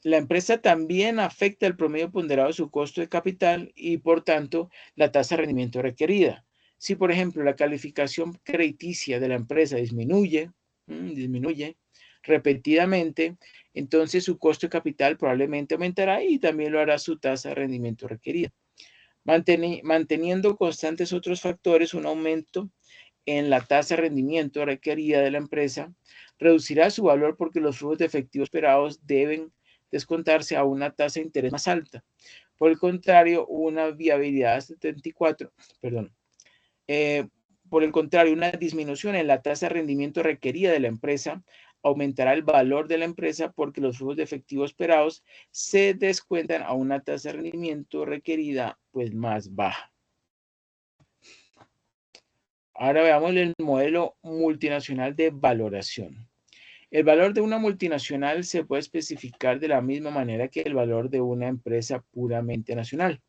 S1: La empresa también afecta el promedio ponderado de su costo de capital y, por tanto, la tasa de rendimiento requerida. Si, por ejemplo, la calificación crediticia de la empresa disminuye repetidamente, entonces su costo de capital probablemente aumentará y también lo hará su tasa de rendimiento requerida. Manteniendo constantes otros factores, un aumento en la tasa de rendimiento requerida de la empresa reducirá su valor porque los flujos de efectivo esperados deben descontarse a una tasa de interés más alta. Por el contrario, una disminución en la tasa de rendimiento requerida de la empresa aumentará el valor de la empresa porque los flujos de efectivo esperados se descuentan a una tasa de rendimiento requerida pues más baja. Ahora veamos el modelo multinacional de valoración. El valor de una multinacional se puede especificar de la misma manera que el valor de una empresa puramente nacional.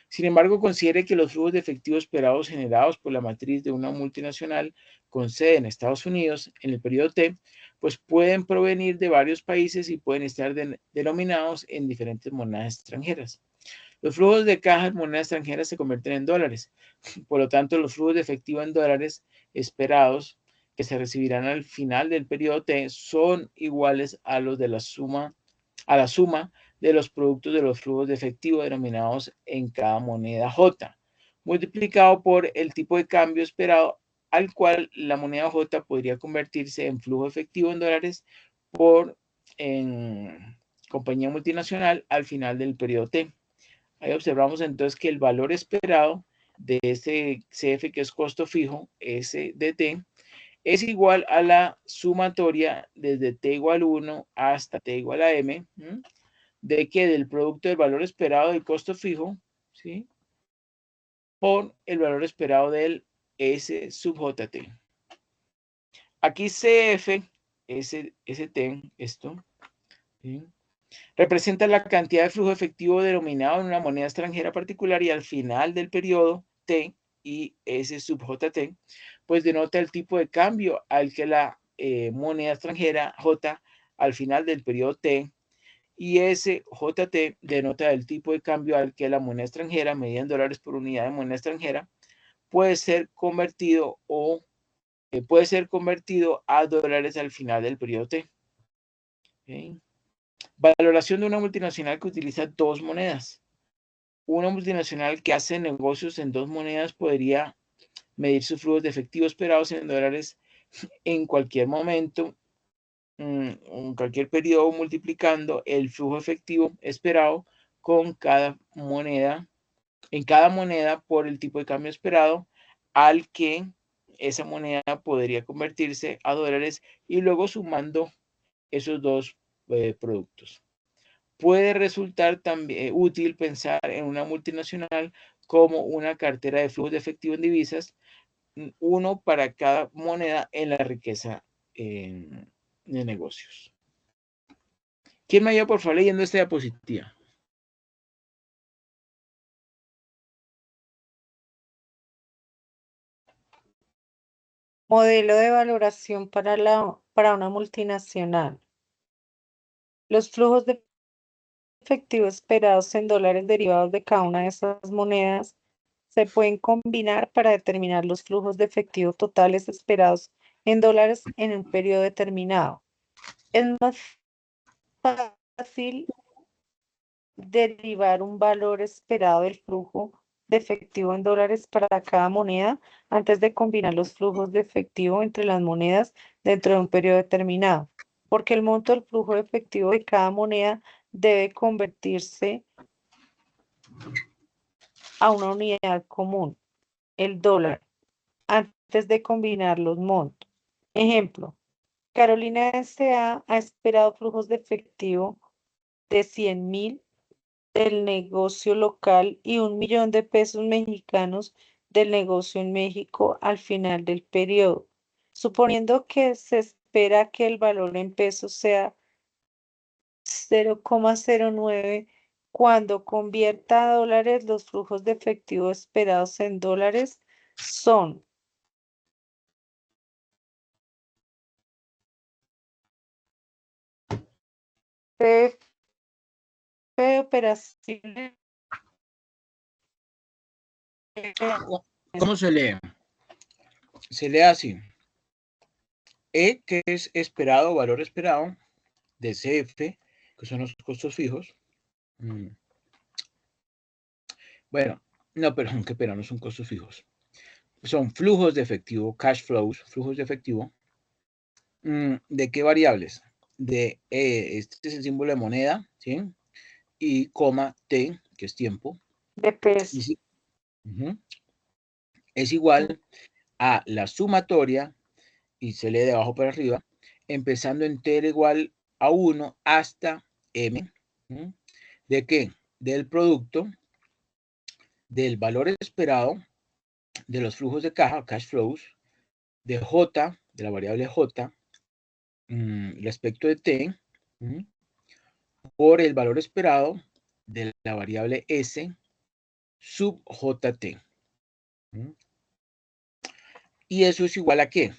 S1: Sin embargo, considere que los flujos de efectivo esperados generados por la matriz de una multinacional con sede en Estados Unidos en el periodo T, pues pueden provenir de varios países y pueden estar denominados en diferentes monedas extranjeras. Los flujos de caja en moneda extranjera se convierten en dólares. Por lo tanto, los flujos de efectivo en dólares esperados que se recibirán al final del periodo T son iguales a los de la suma de los productos de los flujos de efectivo denominados en cada moneda J, multiplicado por el tipo de cambio esperado al cual la moneda J podría convertirse en flujo efectivo en dólares en compañía multinacional al final del periodo T. Ahí observamos entonces que el valor esperado de ese CF, que es costo fijo, S de T, es igual a la sumatoria desde T igual 1 hasta T igual a M, del producto del valor esperado del costo fijo, ¿sí?, por el valor esperado del S sub JT. Aquí CF, ST, esto, ¿sí?, representa la cantidad de flujo efectivo denominado en una moneda extranjera particular y al final del periodo T y S sub JT, pues denota el tipo de cambio al que la moneda extranjera J al final del periodo T y SJT denota el tipo de cambio al que la moneda extranjera, medida en dólares por unidad de moneda extranjera, puede ser convertido a dólares al final del periodo T. ¿Okay? Valoración de una multinacional que utiliza dos monedas. Una multinacional que hace negocios en dos monedas podría medir sus flujos de efectivo esperados en dólares en cualquier momento, en cualquier periodo, multiplicando el flujo efectivo esperado con cada moneda, por el tipo de cambio esperado al que esa moneda podría convertirse a dólares y luego sumando esos dos productos. Puede resultar también útil pensar en una multinacional como una cartera de flujos de efectivo en divisas, uno para cada moneda en la riqueza de negocios. ¿Quién me ayuda, por favor, leyendo esta diapositiva?
S2: Modelo de valoración para una multinacional. Los flujos de efectivo esperados en dólares derivados de cada una de esas monedas se pueden combinar para determinar los flujos de efectivo totales esperados en dólares en un periodo determinado. Es más fácil derivar un valor esperado del flujo de efectivo en dólares para cada moneda antes de combinar los flujos de efectivo entre las monedas dentro de un periodo determinado, porque el monto del flujo de efectivo de cada moneda debe convertirse a una unidad común, el dólar, antes de combinar los montos. Ejemplo, Carolina S.A. ha esperado flujos de efectivo de 100,000 del negocio local y 1,000,000 de pesos mexicanos del negocio en México al final del periodo, suponiendo que se espera que el valor en pesos sea 0,09. Cuando convierta a dólares, los flujos de efectivo esperados en dólares son PF de operaciones.
S1: ¿Cómo se lee? Se lee así. E, que es esperado, valor esperado, de CF, que son los costos fijos. Bueno, no, perdón, que no son costos fijos. Son flujos de efectivo, cash flows, flujos de efectivo. ¿De qué variables? De este es el símbolo de moneda, ¿sí? Y coma T, que es tiempo.
S2: De peso.
S1: Es igual a la sumatoria, y se lee de abajo para arriba, empezando en T igual a 1 hasta M. ¿De qué? Del producto, del valor esperado, de los flujos de caja, cash flows, de J, de la variable J, respecto de T, por el valor esperado de la variable S sub JT. ¿Y eso es igual a qué?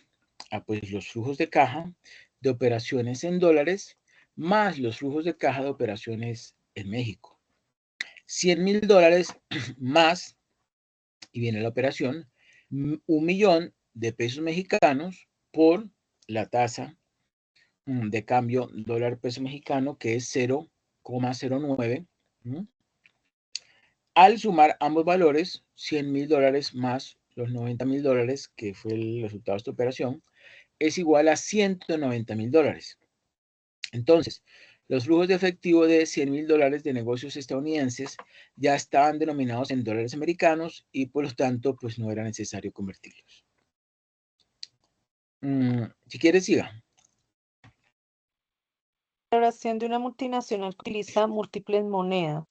S1: A pues los flujos de caja de operaciones en dólares más los flujos de caja de operaciones en México. $100,000 más, y viene la operación, 1,000,000 de pesos mexicanos por la tasa de cambio dólar-peso mexicano, que es 0,09. Al sumar ambos valores, $100,000 más los $90,000, que fue el resultado de esta operación, es igual a $190,000. Entonces, los flujos de efectivo de $100,000 de negocios estadounidenses ya estaban denominados en dólares americanos y por lo tanto, pues no era necesario convertirlos. Si quieres, siga.
S2: La valoración de una multinacional que utiliza múltiples monedas.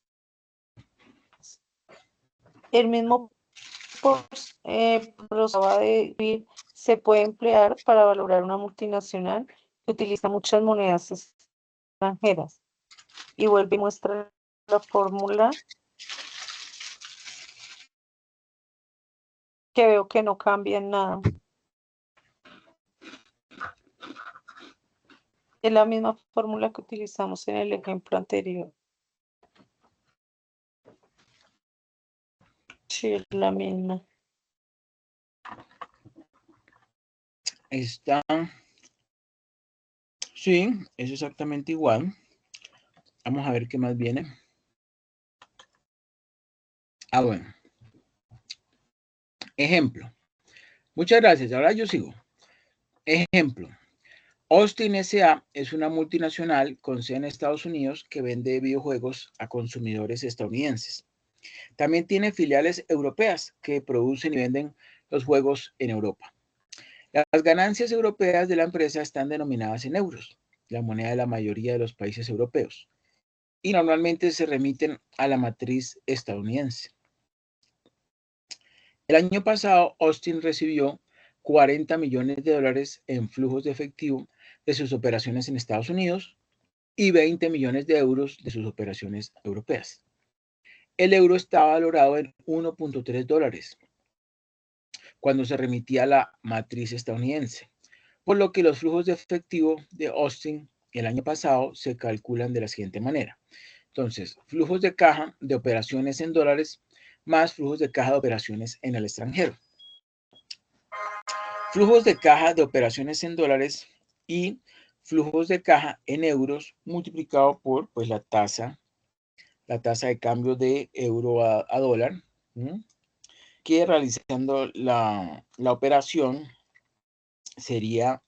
S2: El mismo proceso de decir se puede emplear para valorar una multinacional que utiliza muchas monedas extranjeras. Y vuelve y muestra la fórmula que veo que no cambia en nada. Es la misma fórmula que utilizamos en el ejemplo anterior. Sí, es la misma.
S1: Está. Sí, es exactamente igual. Vamos a ver qué más viene. Bueno. Ejemplo. Muchas gracias. Ahora yo sigo. Ejemplo. Austin S.A. es una multinacional con sede en Estados Unidos que vende videojuegos a consumidores estadounidenses. También tiene filiales europeas que producen y venden los juegos en Europa. Las ganancias europeas de la empresa están denominadas en euros, la moneda de la mayoría de los países europeos, y normalmente se remiten a la matriz estadounidense. El año pasado, Austin recibió $40 millones en flujos de efectivo de sus operaciones en Estados Unidos y 20 millones de euros de sus operaciones europeas. El euro está valorado en $1.3. cuando se remitía a la matriz estadounidense, por lo que los flujos de efectivo de Austin el año pasado se calculan de la siguiente manera. Entonces, flujos de caja de operaciones en dólares más flujos de caja de operaciones en el extranjero. Flujos de caja de operaciones en dólares y flujos de caja en euros multiplicado por pues, la tasa de cambio de euro a dólar, ¿sí? Que realizando la operación sería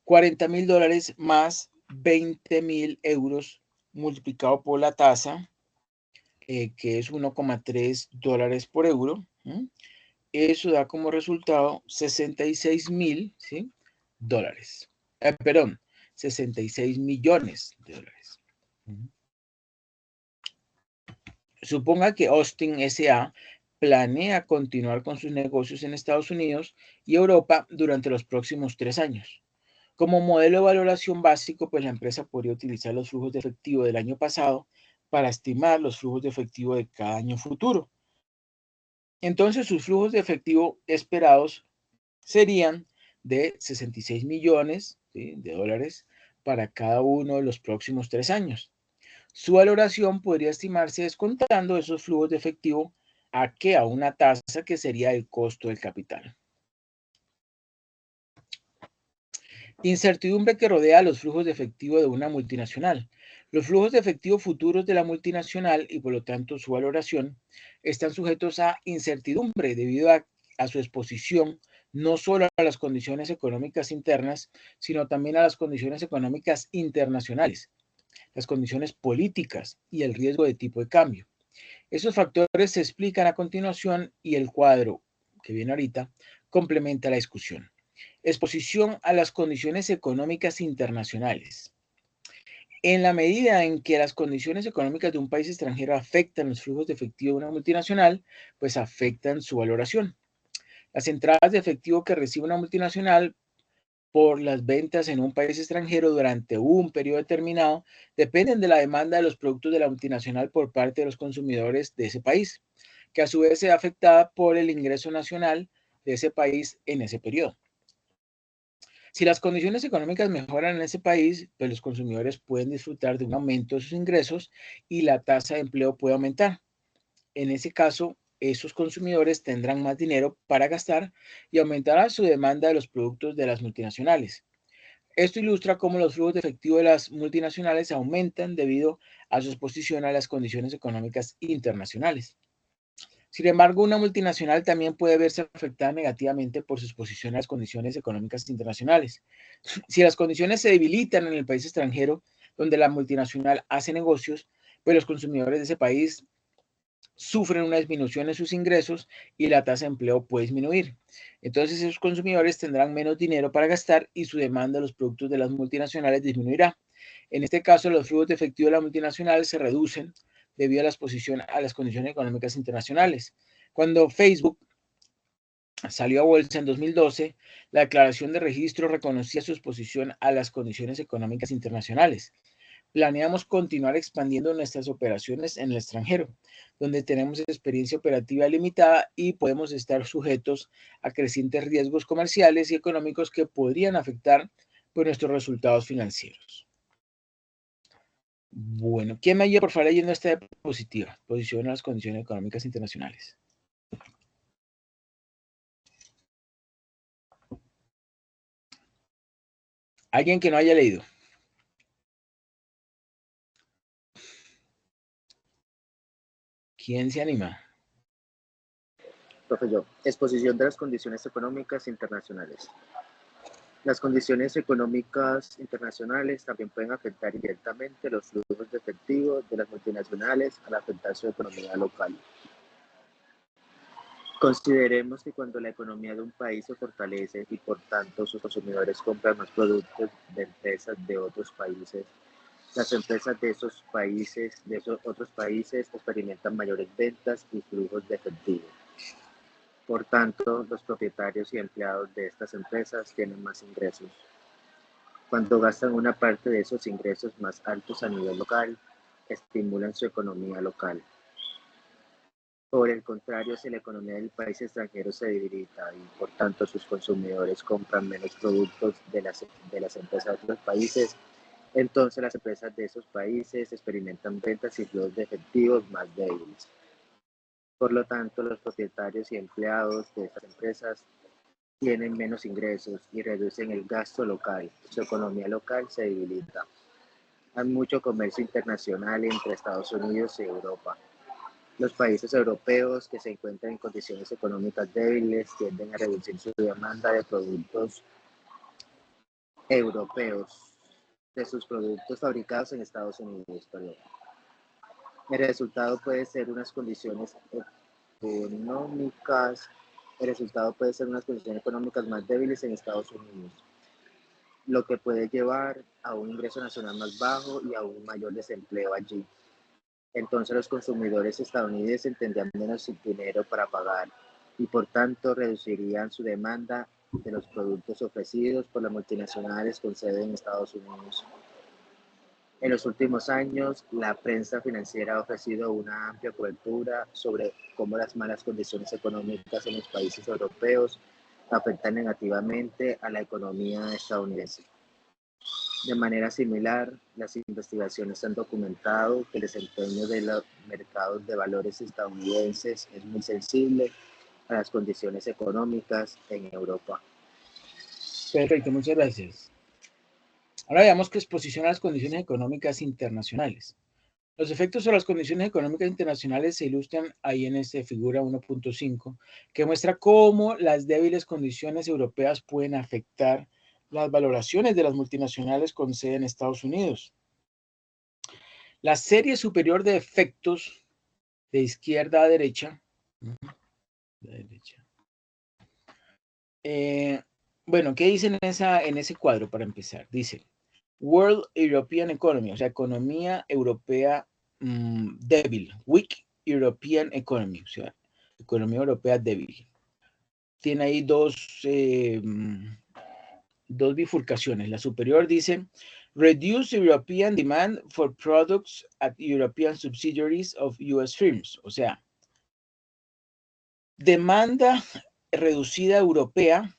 S1: $40,000 más 20,000 euros multiplicado por la tasa, que es 1,3 dólares por euro. ¿Sí? Eso da como resultado 66,000, ¿sí? dólares. Perdón, 66 millones de dólares. Suponga que Austin S.A. planea continuar con sus negocios en Estados Unidos y Europa durante los próximos 3 años. Como modelo de valoración básico, pues la empresa podría utilizar los flujos de efectivo del año pasado para estimar los flujos de efectivo de cada año futuro. Entonces, sus flujos de efectivo esperados serían de 66 millones, ¿sí? de dólares para cada uno de los próximos 3 años. Su valoración podría estimarse descontando esos flujos de efectivo a una tasa que sería el costo del capital. Incertidumbre que rodea los flujos de efectivo de una multinacional. Los flujos de efectivo futuros de la multinacional y por lo tanto su valoración están sujetos a incertidumbre debido a su exposición no solo a las condiciones económicas internas, sino también a las condiciones económicas internacionales, las condiciones políticas y el riesgo de tipo de cambio. Esos factores se explican a continuación y el cuadro que viene ahorita complementa la discusión. Exposición a las condiciones económicas internacionales. En la medida en que las condiciones económicas de un país extranjero afectan los flujos de efectivo de una multinacional, pues afectan su valoración. Las entradas de efectivo que recibe una multinacional por las ventas en un país extranjero durante un periodo determinado dependen de la demanda de los productos de la multinacional por parte de los consumidores de ese país, que a su vez se ve afectada por el ingreso nacional de ese país en ese periodo. Si las condiciones económicas mejoran en ese país, pues los consumidores pueden disfrutar de un aumento de sus ingresos y la tasa de empleo puede aumentar. En ese caso, esos consumidores tendrán más dinero para gastar y aumentará su demanda de los productos de las multinacionales. Esto ilustra cómo los flujos de efectivo de las multinacionales aumentan debido a su exposición a las condiciones económicas internacionales. Sin embargo, una multinacional también puede verse afectada negativamente por su exposición a las condiciones económicas internacionales. Si las condiciones se debilitan en el país extranjero donde la multinacional hace negocios, pues los consumidores de ese país sufren una disminución en sus ingresos y la tasa de empleo puede disminuir. Entonces esos consumidores tendrán menos dinero para gastar y su demanda de los productos de las multinacionales disminuirá. En este caso, los flujos de efectivo de la multinacional se reducen debido a la exposición a las condiciones económicas internacionales. Cuando Facebook salió a bolsa en 2012, la declaración de registro reconocía su exposición a las condiciones económicas internacionales. Planeamos continuar expandiendo nuestras operaciones en el extranjero, donde tenemos experiencia operativa limitada y podemos estar sujetos a crecientes riesgos comerciales y económicos que podrían afectar pues, nuestros resultados financieros. Bueno, ¿quién me ayuda por favor leyendo esta diapositiva? Posición a las condiciones económicas internacionales. ¿Alguien que no haya leído? ¿Quién se anima?
S4: Profe, yo. Exposición de las condiciones económicas internacionales. Las condiciones económicas internacionales también pueden afectar directamente los flujos de efectivo de las multinacionales al afectar su economía local. Consideremos que cuando la economía de un país se fortalece y por tanto sus consumidores compran más productos de empresas de otros países, las empresas de esos otros países experimentan mayores ventas y flujos de efectivo. Por tanto, los propietarios y empleados de estas empresas tienen más ingresos. Cuando gastan una parte de esos ingresos más altos a nivel local, estimulan su economía local. Por el contrario, si la economía del país extranjero se debilita y por tanto sus consumidores compran menos productos de las empresas de otros países, entonces las empresas de esos países experimentan ventas y flujos de efectivos más débiles. Por lo tanto, los propietarios y empleados de estas empresas tienen menos ingresos y reducen el gasto local. Su economía local se debilita. Hay mucho comercio internacional entre Estados Unidos y Europa. Los países europeos que se encuentran en condiciones económicas débiles tienden a reducir su demanda de productos europeos, de sus productos fabricados en Estados Unidos. Perdón. El resultado puede ser unas condiciones económicas, el resultado puede ser unas condiciones económicas más débiles en Estados Unidos, lo que puede llevar a un ingreso nacional más bajo y a un mayor desempleo allí. Entonces los consumidores estadounidenses tendrían menos dinero para pagar y por tanto reducirían su demanda de los productos ofrecidos por las multinacionales con sede en Estados Unidos. En los últimos años, la prensa financiera ha ofrecido una amplia cobertura sobre cómo las malas condiciones económicas en los países europeos afectan negativamente a la economía estadounidense. De manera similar, las investigaciones han documentado que el desempeño de los mercados de valores estadounidenses es muy sensible a las condiciones económicas en Europa.
S1: Perfecto, muchas gracias. Ahora veamos qué exposición a las condiciones económicas internacionales. Los efectos sobre las condiciones económicas internacionales se ilustran ahí en esta figura 1.5, que muestra cómo las débiles condiciones europeas pueden afectar las valoraciones de las multinacionales con sede en Estados Unidos. La serie superior de efectos de izquierda a derecha. Bueno, ¿qué dice en ese cuadro para empezar? Dice, World European Economy, o sea, economía europea débil. Weak European Economy, o sea, economía europea débil. Tiene ahí dos bifurcaciones. La superior dice, Reduce European demand for products at European subsidiaries of US firms, o sea, demanda reducida europea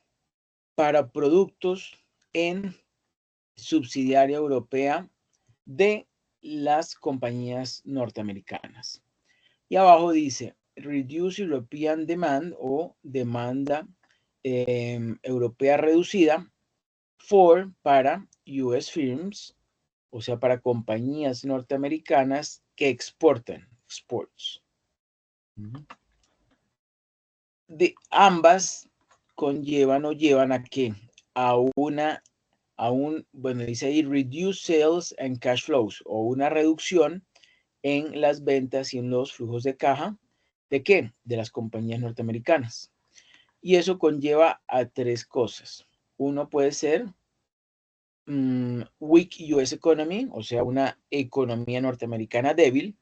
S1: para productos en subsidiaria europea de las compañías norteamericanas. Y abajo dice, Reduce European Demand o demanda europea reducida para US firms, o sea, para compañías norteamericanas que exportan, exports. De ambas conllevan o llevan a qué? Bueno, dice ahí, reduce sales and cash flows, o una reducción en las ventas y en los flujos de caja. ¿De qué? De las compañías norteamericanas. Y eso conlleva a tres cosas. Uno puede ser weak US economy, o sea, una economía norteamericana débil.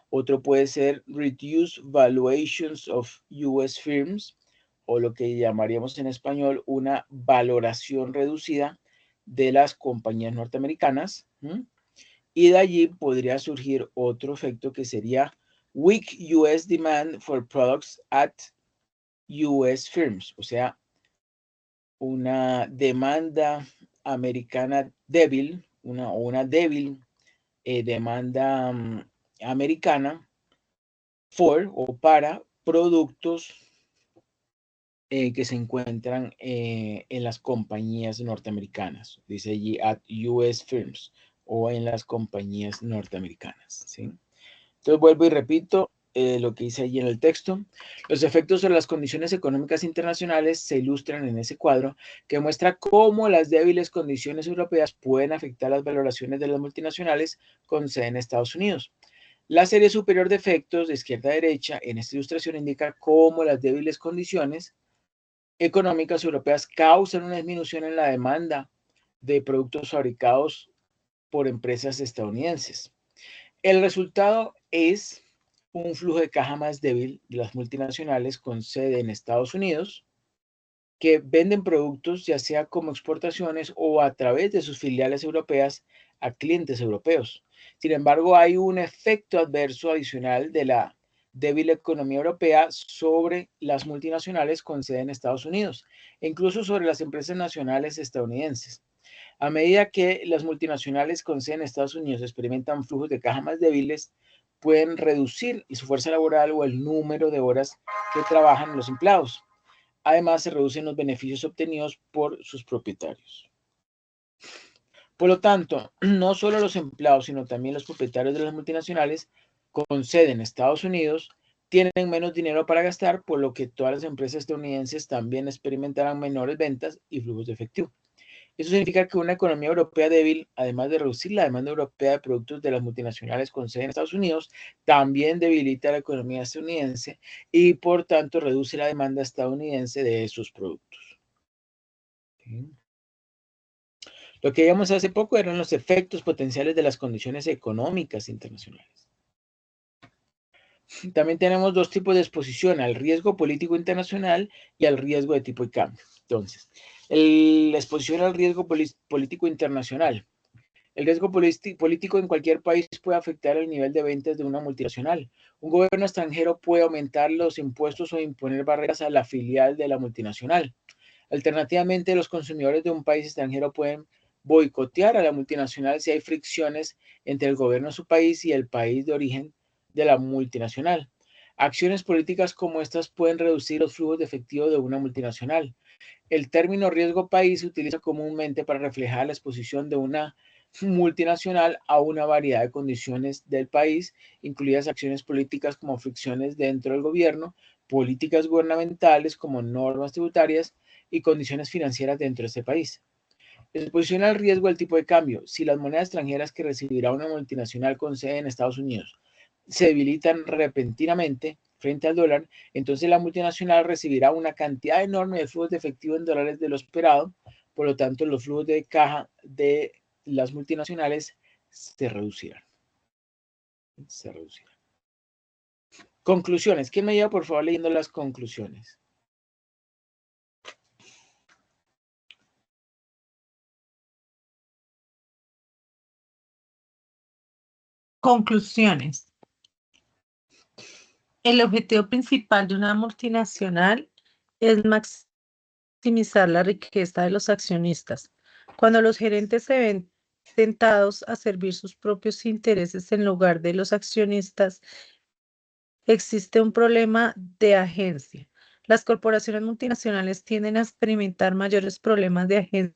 S1: Otro puede ser reduced valuations of US firms, o lo que llamaríamos en español una valoración reducida de las compañías norteamericanas. Y de allí podría surgir otro efecto que sería weak US demand for products at US firms, o sea, una demanda americana débil, una débil demanda americana para productos que se encuentran en las compañías norteamericanas, dice allí at US firms, o en las compañías norteamericanas, ¿sí? Entonces vuelvo y repito lo que dice allí en el texto. Los efectos sobre las condiciones económicas internacionales se ilustran en ese cuadro que muestra cómo las débiles condiciones europeas pueden afectar las valoraciones de las multinacionales con sede en Estados Unidos. La serie superior de efectos de izquierda a derecha en esta ilustración indica cómo las débiles condiciones económicas europeas causan una disminución en la demanda de productos fabricados por empresas estadounidenses. El resultado es un flujo de caja más débil de las multinacionales con sede en Estados Unidos que venden productos ya sea como exportaciones o a través de sus filiales europeas a clientes europeos. Sin embargo, hay un efecto adverso adicional de la débil economía europea sobre las multinacionales con sede en Estados Unidos e incluso sobre las empresas nacionales estadounidenses. A medida que las multinacionales con sede en Estados Unidos experimentan flujos de caja más débiles, pueden reducir su fuerza laboral o el número de horas que trabajan los empleados. Además, se reducen los beneficios obtenidos por sus propietarios. Por lo tanto, no solo los empleados, sino también los propietarios de las multinacionales con sede en Estados Unidos tienen menos dinero para gastar, por lo que todas las empresas estadounidenses también experimentarán menores ventas y flujos de efectivo. Eso significa que una economía europea débil, además de reducir la demanda europea de productos de las multinacionales con sede en Estados Unidos, también debilita la economía estadounidense y, por tanto, reduce la demanda estadounidense de esos productos. ¿Sí? Lo que veíamos hace poco eran los efectos potenciales de las condiciones económicas internacionales. También tenemos dos tipos de exposición, al riesgo político internacional y al riesgo de tipo de cambio. Entonces, la exposición al riesgo político internacional. El riesgo político en cualquier país puede afectar el nivel de ventas de una multinacional. Un gobierno extranjero puede aumentar los impuestos o imponer barreras a la filial de la multinacional. Alternativamente, los consumidores de un país extranjero pueden boicotear a la multinacional si hay fricciones entre el gobierno de su país y el país de origen de la multinacional. Acciones políticas como estas pueden reducir los flujos de efectivo de una multinacional. El término riesgo país se utiliza comúnmente para reflejar la exposición de una multinacional a una variedad de condiciones del país, incluidas acciones políticas como fricciones dentro del gobierno, políticas gubernamentales como normas tributarias y condiciones financieras dentro de este país. Exposición al riesgo del tipo de cambio. Si las monedas extranjeras que recibirá una multinacional con sede en Estados Unidos se debilitan repentinamente frente al dólar, entonces la multinacional recibirá una cantidad enorme de flujos de efectivo en dólares de lo esperado, por lo tanto los flujos de caja de las multinacionales se reducirán. Conclusiones. ¿Quién me lleva por favor leyendo las conclusiones?
S2: Conclusiones. El objetivo principal de una multinacional es maximizar la riqueza de los accionistas. Cuando los gerentes se ven tentados a servir sus propios intereses en lugar de los accionistas, existe un problema de agencia. Las corporaciones multinacionales tienden a experimentar mayores problemas de agencia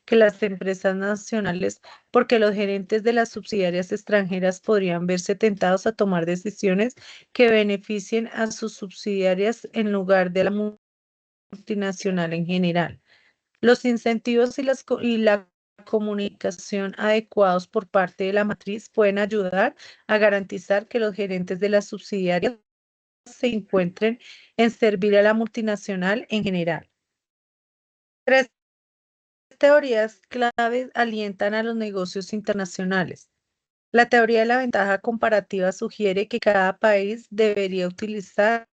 S2: que las empresas nacionales porque los gerentes de las subsidiarias extranjeras podrían verse tentados a tomar decisiones que beneficien a sus subsidiarias en lugar de la multinacional en general. Los incentivos y la comunicación adecuados por parte de la matriz pueden ayudar a garantizar que los gerentes de las subsidiarias se encuentren en servir a la multinacional en general. 3 teorías claves alientan a los negocios internacionales. La teoría de la ventaja comparativa sugiere que cada país debería utilizar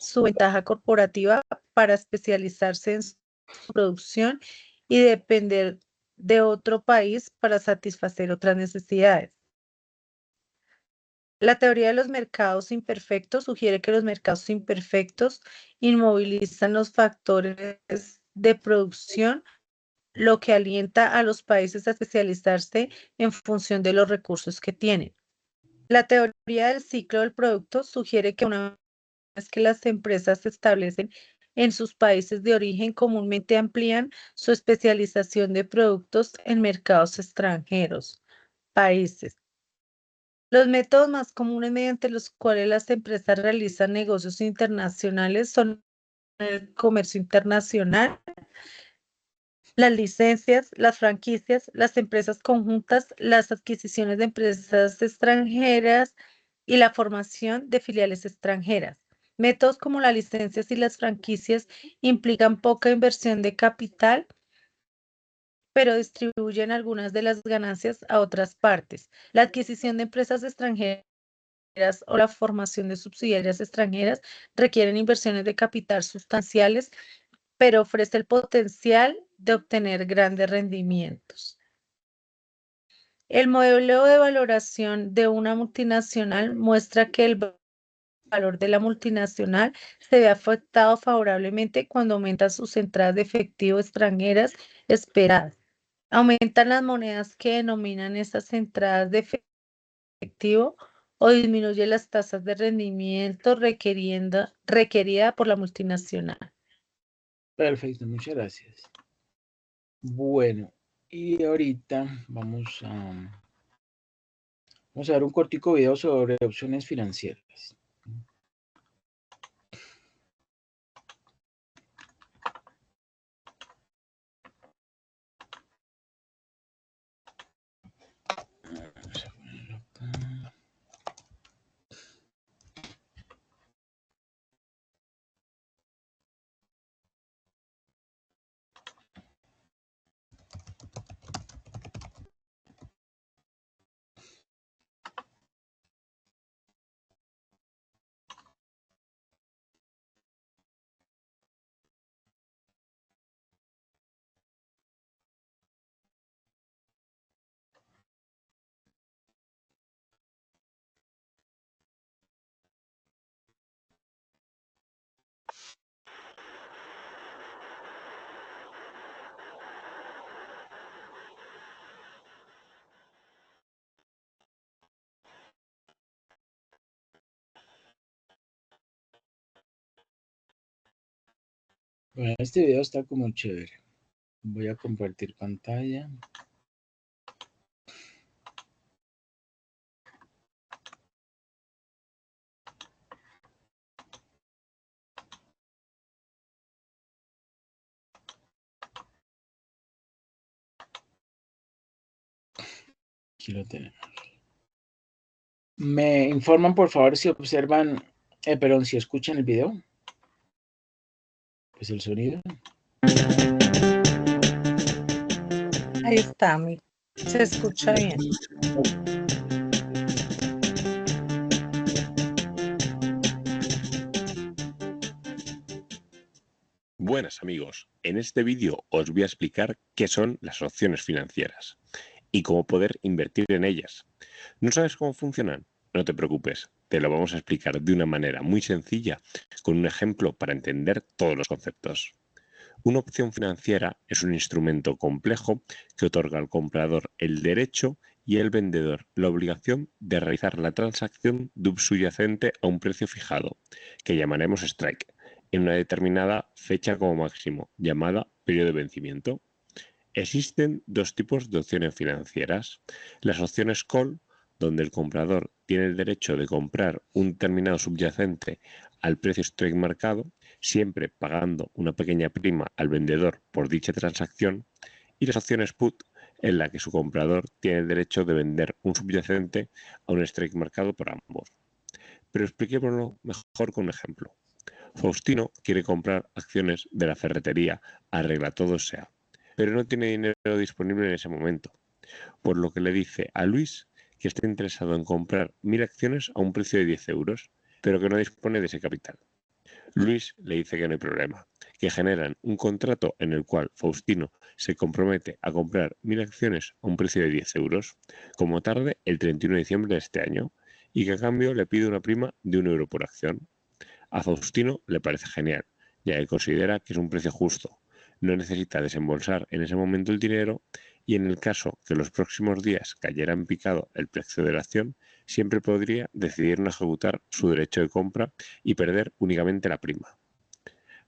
S2: su ventaja corporativa para especializarse en su producción y depender de otro país para satisfacer otras necesidades. La teoría de los mercados imperfectos sugiere que los mercados imperfectos inmovilizan los factores de producción, lo que alienta a los países a especializarse en función de los recursos que tienen. La teoría del ciclo del producto sugiere que una vez que las empresas se establecen en sus países de origen, comúnmente amplían su especialización de productos en mercados extranjeros, países. Los métodos más comunes mediante los cuales las empresas realizan negocios internacionales son el comercio internacional, las licencias, las franquicias, las empresas conjuntas, las adquisiciones de empresas extranjeras y la formación de filiales extranjeras. Métodos como las licencias y las franquicias implican poca inversión de capital, pero distribuyen algunas de las ganancias a otras partes. La adquisición de empresas extranjeras o la formación de subsidiarias extranjeras requieren inversiones de capital sustanciales, pero ofrece el potencial de obtener grandes rendimientos. El modelo de valoración de una multinacional muestra que el valor de la multinacional se ve afectado favorablemente cuando aumentan sus entradas de efectivo extranjeras esperadas. Aumentan las monedas que denominan esas entradas de efectivo o disminuye las tasas de rendimiento requerida por la multinacional.
S1: Perfecto, muchas gracias. Bueno, y ahorita vamos a ver un cortico video sobre opciones financieras. Vamos a ponerlo acá. Bueno, este video está como chévere. Voy a compartir pantalla. Aquí lo tenemos. Me informan, por favor, si observan, perdón, si escuchan el video. Pues el sonido.
S2: Ahí está, se escucha bien.
S5: Buenas amigos, en este vídeo os voy a explicar qué son las opciones financieras y cómo poder invertir en ellas. ¿No sabes cómo funcionan? No te preocupes, te lo vamos a explicar de una manera muy sencilla con un ejemplo para entender todos los conceptos. Una opción financiera es un instrumento complejo que otorga al comprador el derecho y el vendedor la obligación de realizar la transacción subyacente a un precio fijado, que llamaremos strike, en una determinada fecha como máximo, llamada periodo de vencimiento. Existen dos tipos de opciones financieras. Las opciones call, donde el comprador tiene el derecho de comprar un determinado subyacente al precio strike marcado, siempre pagando una pequeña prima al vendedor por dicha transacción, y las opciones put, en la que su comprador tiene el derecho de vender un subyacente a un strike marcado por ambos. Pero expliquémoslo mejor con un ejemplo. Faustino quiere comprar acciones de la ferretería Arregla Todo S.A., pero no tiene dinero disponible en ese momento, por lo que le dice a Luis que está interesado en comprar 1000 acciones a un precio de 10 euros, pero que no dispone de ese capital. Luis le dice que no hay problema, que generan un contrato en el cual Faustino se compromete a comprar 1000 acciones a un precio de 10 euros, como tarde el 31 de diciembre de este año, y que a cambio le pide una prima de 1 euro por acción. A Faustino le parece genial, ya que considera que es un precio justo, no necesita desembolsar en ese momento el dinero y en el caso que los próximos días cayera en picado el precio de la acción, siempre podría decidir no ejecutar su derecho de compra y perder únicamente la prima.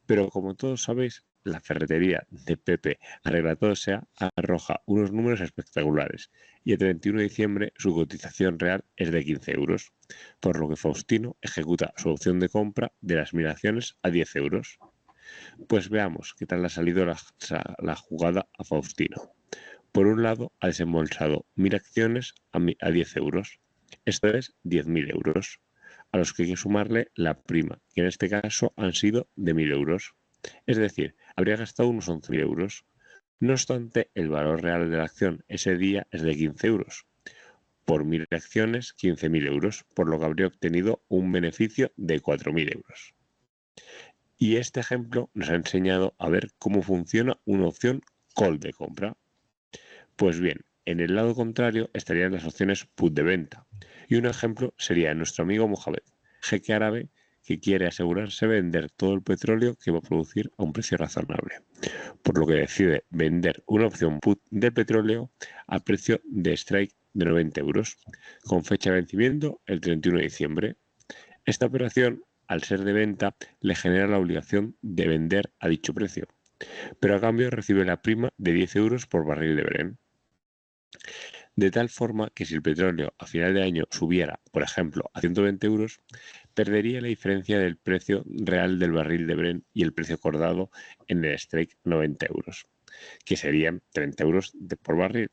S5: Pero como todos sabéis, la ferretería de Pepe Arregla Todo S.A. arroja unos números espectaculares y el 31 de diciembre su cotización real es de 15 euros, por lo que Faustino ejecuta su opción de compra de las 1000 acciones a 10 euros. Pues veamos qué tal ha salido la jugada a Faustino. Por un lado, ha desembolsado 1000 acciones a 10 euros, esto es 10.000 euros, a los que hay que sumarle la prima, que en este caso han sido de 1000 euros. Es decir, habría gastado unos 11.000 euros. No obstante, el valor real de la acción ese día es de 15 euros. Por 1000 acciones, 15.000 euros, por lo que habría obtenido un beneficio de 4.000 euros. Y este ejemplo nos ha enseñado a ver cómo funciona una opción call de compra. Pues bien, En el lado contrario estarían las opciones put de venta. Y un ejemplo sería nuestro amigo Mohamed, jeque árabe que quiere asegurarse vender todo el petróleo que va a producir a un precio razonable, por lo que decide vender una opción put de petróleo a precio de strike de 90 euros, con fecha de vencimiento el 31 de diciembre. Esta operación, al ser de venta, le genera la obligación de vender a dicho precio, pero a cambio recibe la prima de 10 euros por barril de Brent. De tal forma que si el petróleo a final de año subiera, por ejemplo, a 120 euros, perdería la diferencia del precio real del barril de Brent y el precio acordado en el strike 90 euros, que serían 30 euros por barril,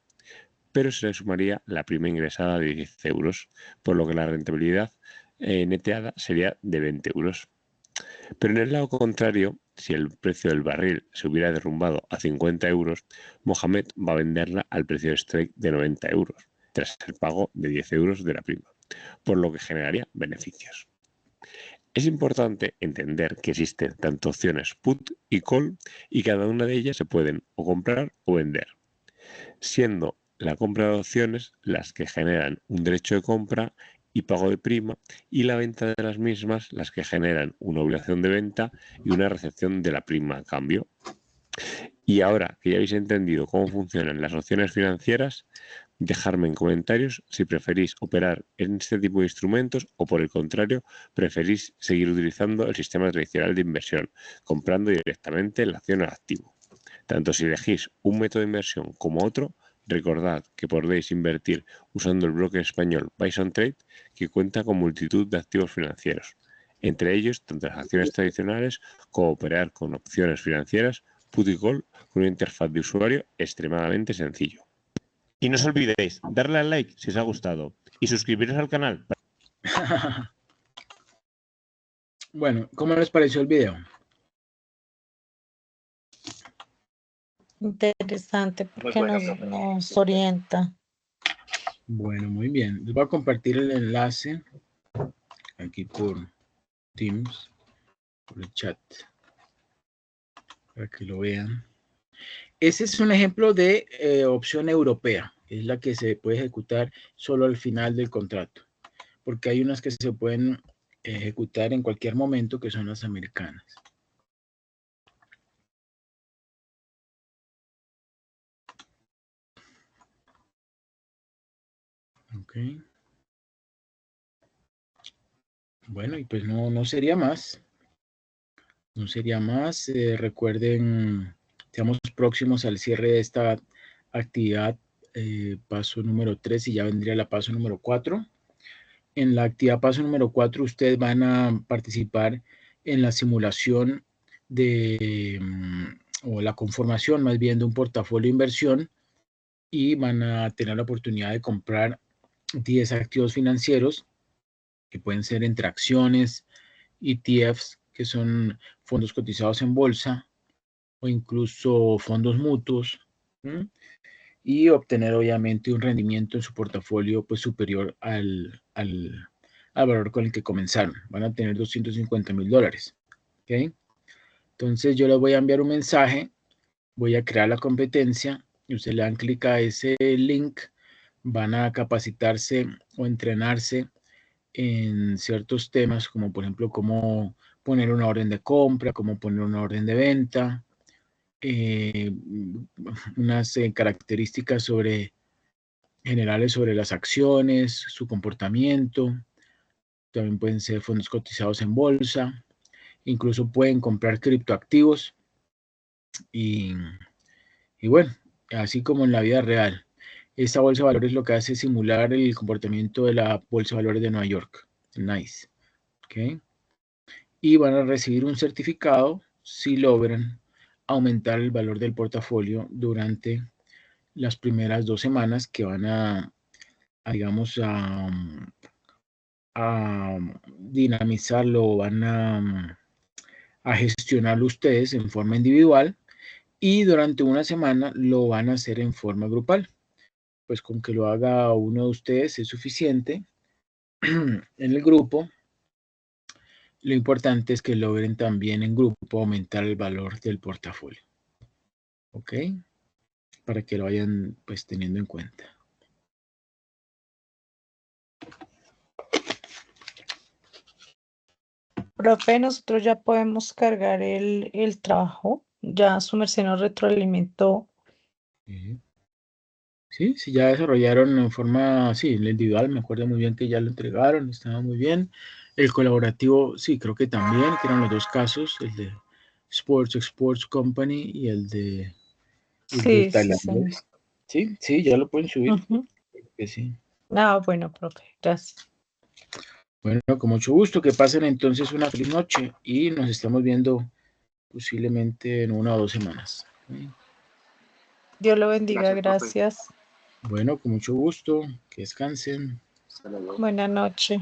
S5: pero se le sumaría la prima ingresada de 10 euros, por lo que la rentabilidad neteada sería de 20 euros. Pero en el lado contrario, si el precio del barril se hubiera derrumbado a 50 euros, Mohamed va a venderla al precio de strike de 90 euros, tras el pago de 10 euros de la prima, por lo que generaría beneficios. Es importante entender que existen tanto opciones put y call y cada una de ellas se pueden o comprar o vender, siendo la compra de opciones las que generan un derecho de compra y pago de prima, y la venta de las mismas las que generan una obligación de venta y una recepción de la prima a cambio. Y ahora que ya habéis entendido cómo funcionan las opciones financieras, dejadme en comentarios si preferís operar en este tipo de instrumentos o, por el contrario, preferís seguir utilizando el sistema tradicional de inversión, comprando directamente la acción al activo. Tanto si elegís un método de inversión como otro, recordad que podéis invertir usando el broker español Bison Trade, que cuenta con multitud de activos financieros, entre ellos tanto las acciones tradicionales como operar con opciones financieras put y call con una interfaz de usuario extremadamente sencillo. Y no os olvidéis darle al like si os ha gustado y suscribiros al canal.
S1: Bueno, ¿cómo les pareció el video?
S2: Interesante porque nos orienta.
S1: Bueno, muy bien. Les voy a compartir el enlace aquí por Teams, por el chat, para que lo vean. Ese es un ejemplo de opción europea. Es la que se puede ejecutar solo al final del contrato, porque hay unas que se pueden ejecutar en cualquier momento, que son las americanas. Ok. Bueno, y pues no sería más. No sería más. Recuerden, estamos próximos al cierre de esta actividad, paso número 3, y ya vendría la paso número 4. En la actividad paso número 4, ustedes van a participar en la simulación de, o la conformación más bien de un portafolio de inversión, y van a tener la oportunidad de comprar 10 activos financieros que pueden ser entre acciones, ETFs, que son fondos cotizados en bolsa, o incluso fondos mutuos, ¿sí? Y obtener obviamente un rendimiento en su portafolio pues superior al valor con el que comenzaron. Van a tener $250,000. ¿Okay? Entonces yo les voy a enviar un mensaje, voy a crear la competencia y ustedes le dan clic a ese link, van a capacitarse o entrenarse en ciertos temas, como por ejemplo cómo poner una orden de compra, cómo poner una orden de venta, unas características generales sobre las acciones, su comportamiento. También pueden ser fondos cotizados en bolsa, incluso pueden comprar criptoactivos y bueno, así como en la vida real. Esta bolsa de valores lo que hace es simular el comportamiento de la bolsa de valores de Nueva York, NYSE. ¿Okay? Y van a recibir un certificado si logran aumentar el valor del portafolio durante las primeras 2 semanas, que van digamos, a dinamizarlo, van a gestionarlo ustedes en forma individual, y durante 1 semana lo van a hacer en forma grupal. Pues con que lo haga uno de ustedes es suficiente en el grupo. Lo importante es que logren también en grupo aumentar el valor del portafolio. ¿Ok? para que lo vayan pues teniendo en cuenta.
S2: Profe, nosotros ya podemos cargar el trabajo. Ya su merced nos retroalimentó.
S1: Sí, sí, ya desarrollaron en forma, sí, el individual, me acuerdo muy bien que ya lo entregaron, estaba muy bien. El colaborativo, sí, creo que también, que eran los dos casos, el de Sports Company y el de
S2: Sí, sí, señor.
S1: tailandés. Sí, sí, ya lo pueden subir.
S2: Ujú.
S1: Que sí.
S2: Ah, bueno, profe, gracias.
S1: Bueno, con mucho gusto, que pasen entonces una feliz noche y nos estamos viendo posiblemente en 1 o 2 semanas.
S2: Dios lo bendiga,
S4: Gracias, profe.
S2: gracias.
S1: Bueno, con mucho gusto, que descansen.
S4: Hasta luego.
S2: Buenas noches.